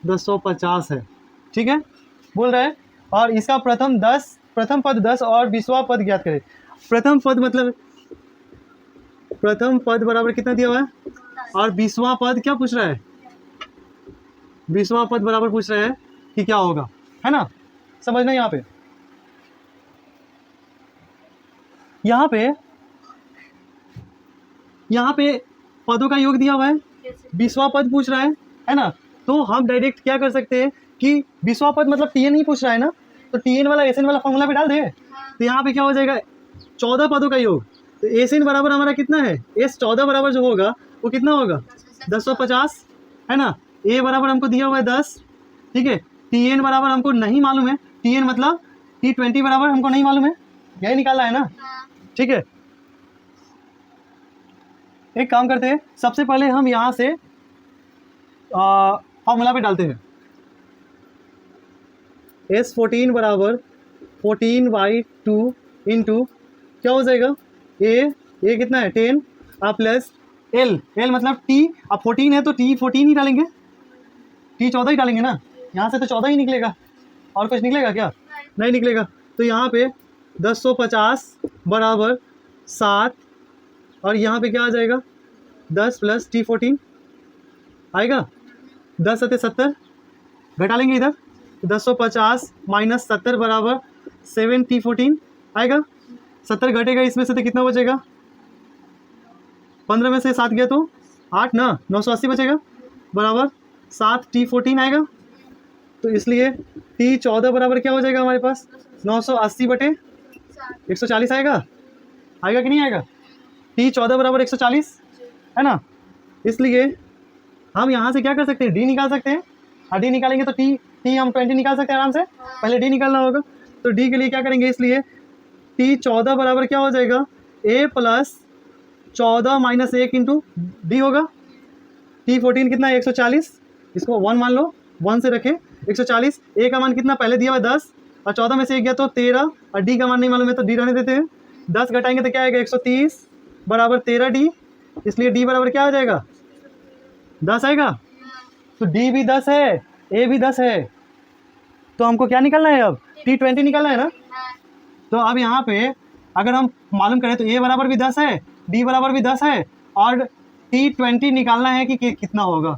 1050 है, ठीक है, बोल रहा है। और इसका प्रथम पद 10 और 20वां पद ज्ञात करें। प्रथम पद मतलब प्रथम पद बराबर कितना दिया हुआ है, और 20वां पद क्या पूछ रहा है, 20वां पद बराबर पूछ रहा है कि क्या होगा, है ना, समझना। यहाँ पे पदों का योग दिया हुआ है, 20वां पद पूछ रहा है ना। तो हम डायरेक्ट क्या कर सकते हैं कि 20वां पद मतलब टीएन नहीं पूछ रहा है ना, तो टीएन वाला एसएन वाला फॉर्मूला पे डाल दे। तो यहाँ पे क्या हो जाएगा 14 पदों का योग, तो एसएन बराबर हमारा कितना है, S 14 बराबर जो होगा वो कितना होगा 1050 है ना। ए बराबर हमको दिया हुआ है 10, ठीक है। टी एन बराबर हमको नहीं मालूम है, टी एन मतलब T20 बराबर हमको नहीं मालूम है, यही निकालना है ना, ठीक है। एक काम करते हैं, सबसे पहले हम यहाँ से फॉर्मूला पे डालते हैं। S14 बराबर 14/2 इंटू क्या हो जाएगा, ए कितना है 10 प्लस एल मतलब टी, अब 14 है तो T14 ही डालेंगे, T14 ही डालेंगे ना, यहाँ से तो 14 ही निकलेगा, और कुछ निकलेगा क्या, नहीं निकलेगा। तो यहाँ पे 1050 बराबर 7, और यहाँ पे क्या आ जाएगा 10 प्लस T14 आएगा, 10 सत्ते 70, घटा लेंगे इधर, 1050 माइनस 70 बराबर 7 T14 आएगा, 70 घटेगा इसमें से तो कितना बचेगा, 15 में से 7 गया तो 8 ना, 980 बचेगा बराबर 7 T14 आएगा। तो इसलिए T14 बराबर क्या हो जाएगा हमारे पास 980 बटे 140 आएगा कि नहीं आएगा, T14 बराबर 140 है ना। इसलिए हम यहाँ से क्या कर सकते हैं, डी निकाल सकते हैं, और डी निकालेंगे तो टी हम 20 निकाल सकते हैं आराम से, पहले डी निकालना होगा। तो डी के लिए क्या करेंगे, इसलिए T14 बराबर क्या हो जाएगा, a plus 14 minus 1 into D होगा। T14 कितना है 140, इसको 1 मान लो, 1 से रखे 140, ए का मान कितना पहले दिया हुआ 10, और 14 में से 1 गया तो 13, और डी का मान नहीं मालूम है तो डी रहने देते हैं, 10 घटाएंगे तो क्या आएगा 130 बराबर 13 डी, इसलिए डी बराबर क्या हो जाएगा 10 आएगा। तो डी भी 10 है, ए भी 10 है, तो हमको क्या निकालना है अब, T20 निकालना है ना। तो अब यहाँ पे अगर हम मालूम करें तो ए बराबर भी 10 है, डी बराबर भी 10 है, और T20 निकालना है कि कितना होगा।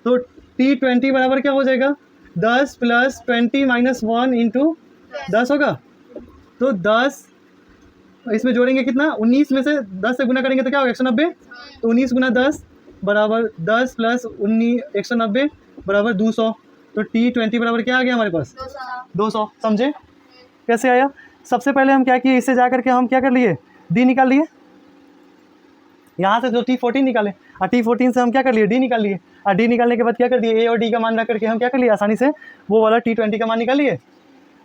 तो T20 बराबर क्या हो जाएगा 10 प्लस 20 माइनस 1 इंटू 10 होगा। तो 10 इसमें जोड़ेंगे कितना, 19 में से 10 से गुना करेंगे तो क्या होगा 190, तो 19 गुना 10 बराबर 10 प्लस 19 190 बराबर 200। तो T20 बराबर क्या आ गया हमारे पास 200। समझे कैसे आया। सबसे पहले हम क्या किए, इससे जा करके हम क्या कर लिए, डी निकाल लिए, यहाँ से जो T14 निकाले, और T14 से हम क्या कर लिए, डी निकाल लिए, और डी निकालने के बाद क्या कर दिए, ए और डी का मान रख करके हम क्या कर लिए, आसानी से वो वाला T20 का मान निकाल लिए।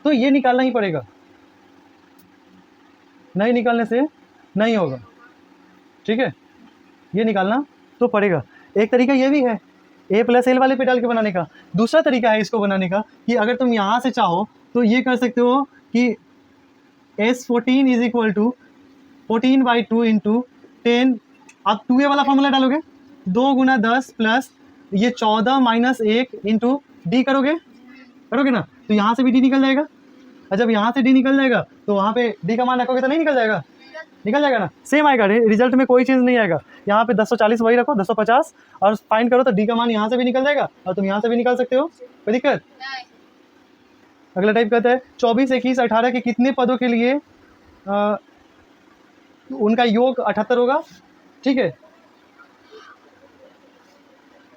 तो ये निकालना ही पड़ेगा, नहीं निकालने से नहीं होगा, ठीक है, ये निकालना तो पड़ेगा। एक तरीका ये भी है ए प्लस एल वाले पे डाल के बनाने का। दूसरा तरीका है इसको बनाने का कि अगर तुम यहाँ से चाहो तो ये कर सकते हो कि S14 is equal to 14/2 into 10, आप 2a वाला फॉर्मूला डालोगे, 2 गुना 10 प्लस ये 14 माइनस 1 इंटू डी करोगे ना, तो यहाँ से भी डी निकल जाएगा, और जब यहाँ से डी निकल जाएगा तो वहाँ पे डी का मान रखोगे तो नहीं निकल जाएगा, निकल जाएगा ना, सेम आएगा, रिजल्ट में कोई चीज़ नहीं आएगा। यहाँ पे 1040 वही रखो 1050 और फाइंड करो तो डी का मान यहाँ से भी निकल जाएगा, और तुम यहाँ से भी निकाल सकते हो, कोई दिक्कत। अगला टाइप कहता है 24, 21, 18 के कितने पदों के लिए उनका योग 78 होगा, ठीक है,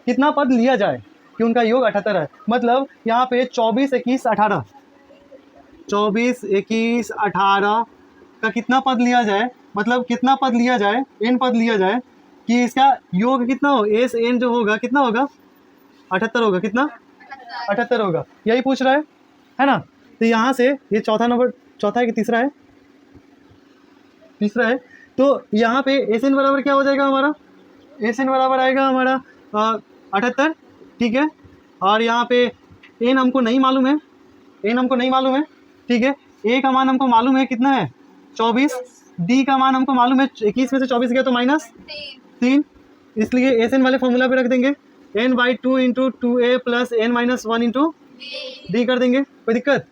कितना पद लिया जाए कि उनका योग 78 है। मतलब यहाँ पे 24, 21, 18, 24, 21, 18 का कितना पद लिया जाए, मतलब कितना पद लिया जाए, n पद लिया जाए कि इसका योग कितना हो, एस एन जो होगा कितना होगा 78 होगा, कितना 78 होगा, यही पूछ रहा है ना। तो यहाँ से ये चौथा नंबर, चौथा है कि तीसरा है, तीसरा है। तो यहाँ पे एस एन बराबर क्या हो जाएगा हमारा, एस एन बराबर आएगा हमारा 78, ठीक है। और यहाँ पे एन हमको नहीं मालूम है, एन हमको नहीं मालूम है, ठीक है। ए का मान हमको मालूम है कितना है 24, डी का मान हमको मालूम है 21 में से 24 गया तो -3, इसलिए एस एन वाले फॉर्मूला पे रख देंगे n/2 into 2a plus n-1 into D कर देंगे, कोई दिक्कत।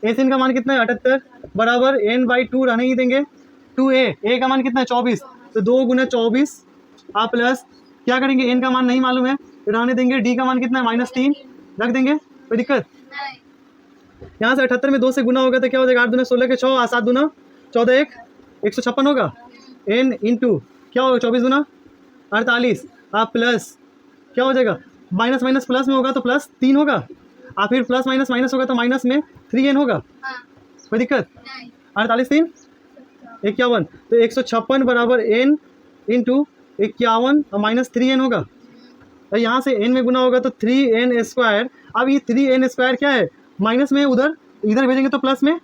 एस एन का मान कितना है 78 बराबर n/2 रहने ही देंगे 2a, ए का मान कितना है 24, तो 2 गुना 24 आप प्लस क्या करेंगे, एन का मान नहीं मालूम है रहने देंगे, डी का मान कितना है -3 रख देंगे, कोई दिक्कत। यहाँ से 78 में 2 से गुना होगा तो क्या हो जाएगा, 8 दूना 16 के 6, 7 दूना 14, 156 होगा, n इंटू क्या होगा 24 दूना 48, आप प्लस क्या हो जाएगा, माइनस माइनस प्लस में होगा तो +3 होगा, और फिर प्लस माइनस माइनस होगा तो माइनस में 3n होगा, कोई दिक्कत। 48 3 51, तो 156 बराबर n इंटू 51 और -3n होगा, और यहाँ से n में गुना होगा तो 3n²। अब ये 3n² क्या है, माइनस में, उधर इधर भेजेंगे तो प्लस में,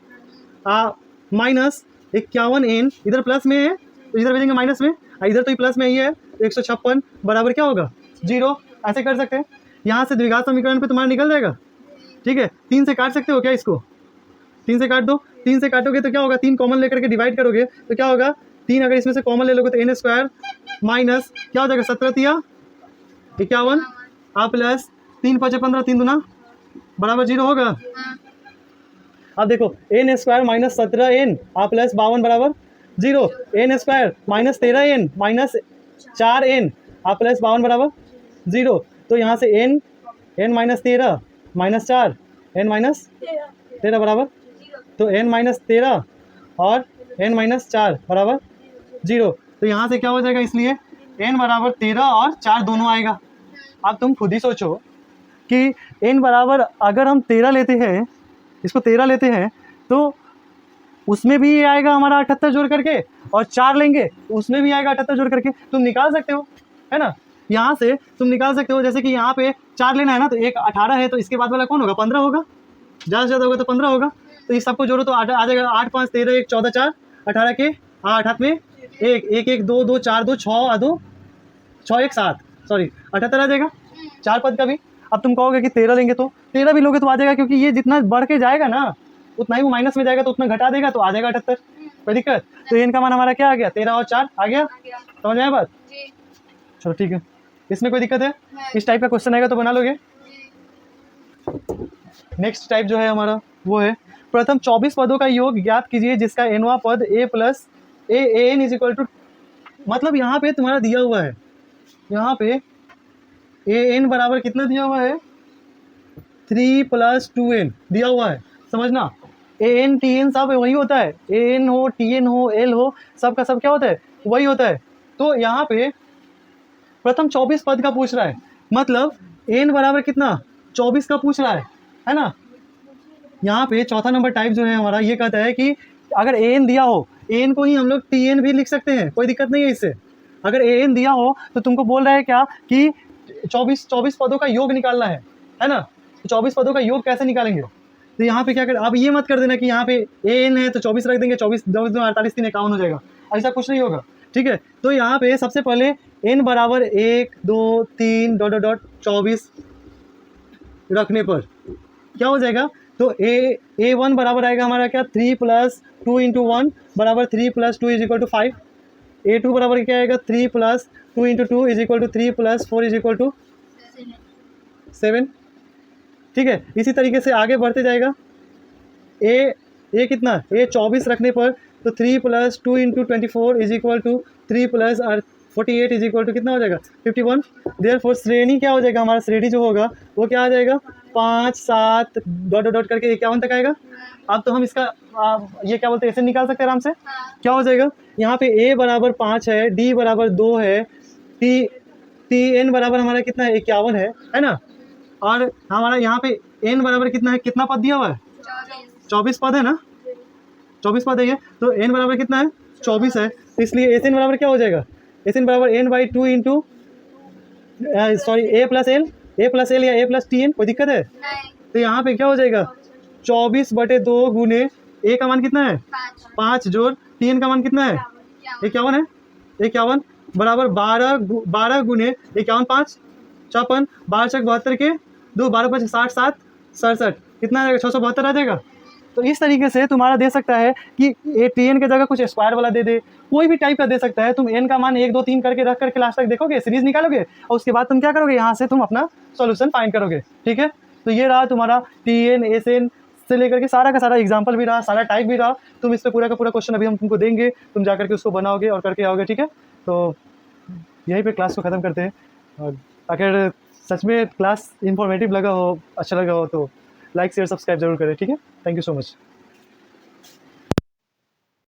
माइनस 51n, इधर प्लस में है तो इधर भेजेंगे माइनस में, इधर तो ये प्लस में ही है, 156 बराबर क्या होगा 0। ऐसे कर सकते हैं। यहाँ से द्विघात समीकरण पे तुम्हारा निकल जाएगा, ठीक है। 3 से काट सकते हो क्या इसको, 3 से काट दो। 3 से काटोगे तो क्या होगा, 3 कॉमन लेकर के डिवाइड करोगे तो क्या होगा, 3 अगर इसमें से कॉमन ले लोगे तो n² माइनस क्या हो जाएगा 17 51 प्लस 3 5 15 3 दूना बराबर 0 होगा। अब देखो n² माइनस 17n प्लस 52 बराबर 0, n² minus 13n minus 4n plus 52 बराबर 0। तो यहाँ से n minus 13 minus 4 n minus 13 बराबर, तो n माइनस 13 और n माइनस 4 बराबर 0। तो यहाँ से क्या हो जाएगा, इसलिए n बराबर 13 और 4 दोनों आएगा। अब तुम खुद ही सोचो कि n बराबर अगर हम 13 लेते हैं, इसको 13 लेते हैं तो उसमें भी आएगा हमारा 78 जोड़ करके, और 4 लेंगे उसमें भी आएगा 78 जोड़ करके। तुम निकाल सकते हो, है ना, यहाँ से तुम निकाल सकते हो। जैसे कि यहाँ पे 4 लेना है ना, तो एक 18 है, तो इसके बाद वाला कौन होगा 15 होगा, ज़्यादा से ज़्यादा होगा तो 15 होगा। तो इस सबको जोड़ो तो आ जाएगा 8 5 13 1 14 4 18 के 8 हाथ में 1 1 1 2 2 4 2 6 2 6 1 7, सॉरी 78 आ जाएगा 4 पद का भी। अब तुम कहोगे कि 13 लेंगे तो 13 भी लोगे तो आ जाएगा, क्योंकि ये जितना बढ़ के जाएगा ना उतना ही वो माइनस में जाएगा, तो उतना घटा देगा तो आ जाएगा 78, कोई दिक्कत। तो इनका मान हमारा क्या आ गया, 13 और 4 आ गया, समझ आया बात। चलो ठीक है, इसमें कोई दिक्कत है, इस टाइप का क्वेश्चन आएगा तो बना लोगे। नेक्स्ट टाइप जो है हमारा वो है, प्रथम 24 पदों का योग ज्ञात कीजिए जिसका nवां पद a plus an is equal to, मतलब यहाँ पे तुम्हारा दिया हुआ है, यहाँ पे an बराबर कितना दिया हुआ है 3 + 2n दिया हुआ है, समझना। an tn सब वही होता है, an हो tn हो l हो, सब का सब क्या होता है वही होता है। तो यहाँ पे प्रथम 24 पद का पूछ रहा है, मतलब n बराबर कितना 24 का पूछ रहा है ना। यहाँ पे चौथा नंबर टाइप जो है हमारा ये कहता है कि अगर an दिया हो, an को ही हम लोग tn भी लिख सकते हैं, कोई दिक्कत नहीं है इससे। अगर an दिया हो तो तुमको बोल रहा है क्या कि 24 पदों का योग निकालना है ना। तो 24 पदों का योग कैसे निकालेंगे, तो यहाँ पे क्या कर, अब ये मत कर देना कि यहाँ पे an है तो 24 रख देंगे, 24 2 48 3 51 हो जाएगा, ऐसा कुछ नहीं होगा, ठीक है। तो यहाँ पे सबसे पहले n बराबर 1 2 3 ... 24 रखने पर क्या हो जाएगा, तो a1 बराबर आएगा हमारा क्या 3 + 2 × 1 बराबर 3 + 2 = 5। a2 बराबर क्या आएगा 3 + 2 × 2 = 3 + 4 = 7, ठीक है। इसी तरीके से आगे बढ़ते जाएगा, a कितना a 24 रखने पर तो 3 + 2 × 24 = 3 + 48 = कितना हो जाएगा 51। देयरफॉर श्रेणी क्या हो जाएगा, हमारा श्रेणी जो होगा वो क्या आ जाएगा 5 7 ... करके 51 तक आएगा। अब तो हम इसका ये क्या बोलते हैं, ऐसे निकाल सकते हैं आराम से। क्या हो जाएगा, यहाँ पे a बराबर 5 है, d बराबर 2 है, tn बराबर हमारा कितना है 51 है ना। और हमारा यहाँ पे n बराबर कितना है, कितना पद दिया हुआ है 24 पद है ना, 24 पद है ये, तो n बराबर कितना है 24 है, तो इसलिए Sn बराबर क्या हो जाएगा, Sn बराबर n/2 × सॉरी a + l या a + tn, कोई दिक्कत है। तो यहाँ पे क्या हो जाएगा 24/2 गुने a का मान कितना है 5 जोड़ tn का मान कितना है 51 है, 51 बराबर 12 गुने 51 5 56 12 × 72 के 2 12 5 60 7 67 कितना आ जाएगा 672 आ जाएगा। तो इस तरीके से तुम्हारा दे सकता है कि tn के जगह कुछ स्क्वायर वाला दे दे, कोई भी टाइप का दे सकता है। तुम n का मान 1 2 3 करके रख करके लास्ट तक देखोगे, सीरीज निकालोगे और उसके बाद तुम क्या करोगे, यहाँ से तुम अपना सॉल्यूशन फाइंड करोगे, ठीक है। तो ये रहा तुम्हारा tn Sn से लेकर के सारा का सारा एग्जाम्पल भी रहा, सारा टाइप भी रहा। तुम इस पर पूरा का पूरा क्वेश्चन अभी हम तुमको देंगे, तुम जा करके उसको बनाओगे और करके आओगे, ठीक है। तो यहीं पे क्लास को ख़त्म करते हैं। और अगर सच में क्लास इन्फॉर्मेटिव लगा हो, अच्छा लगा हो तो लाइक शेयर सब्सक्राइब जरूर करें, ठीक है। Thank you so much.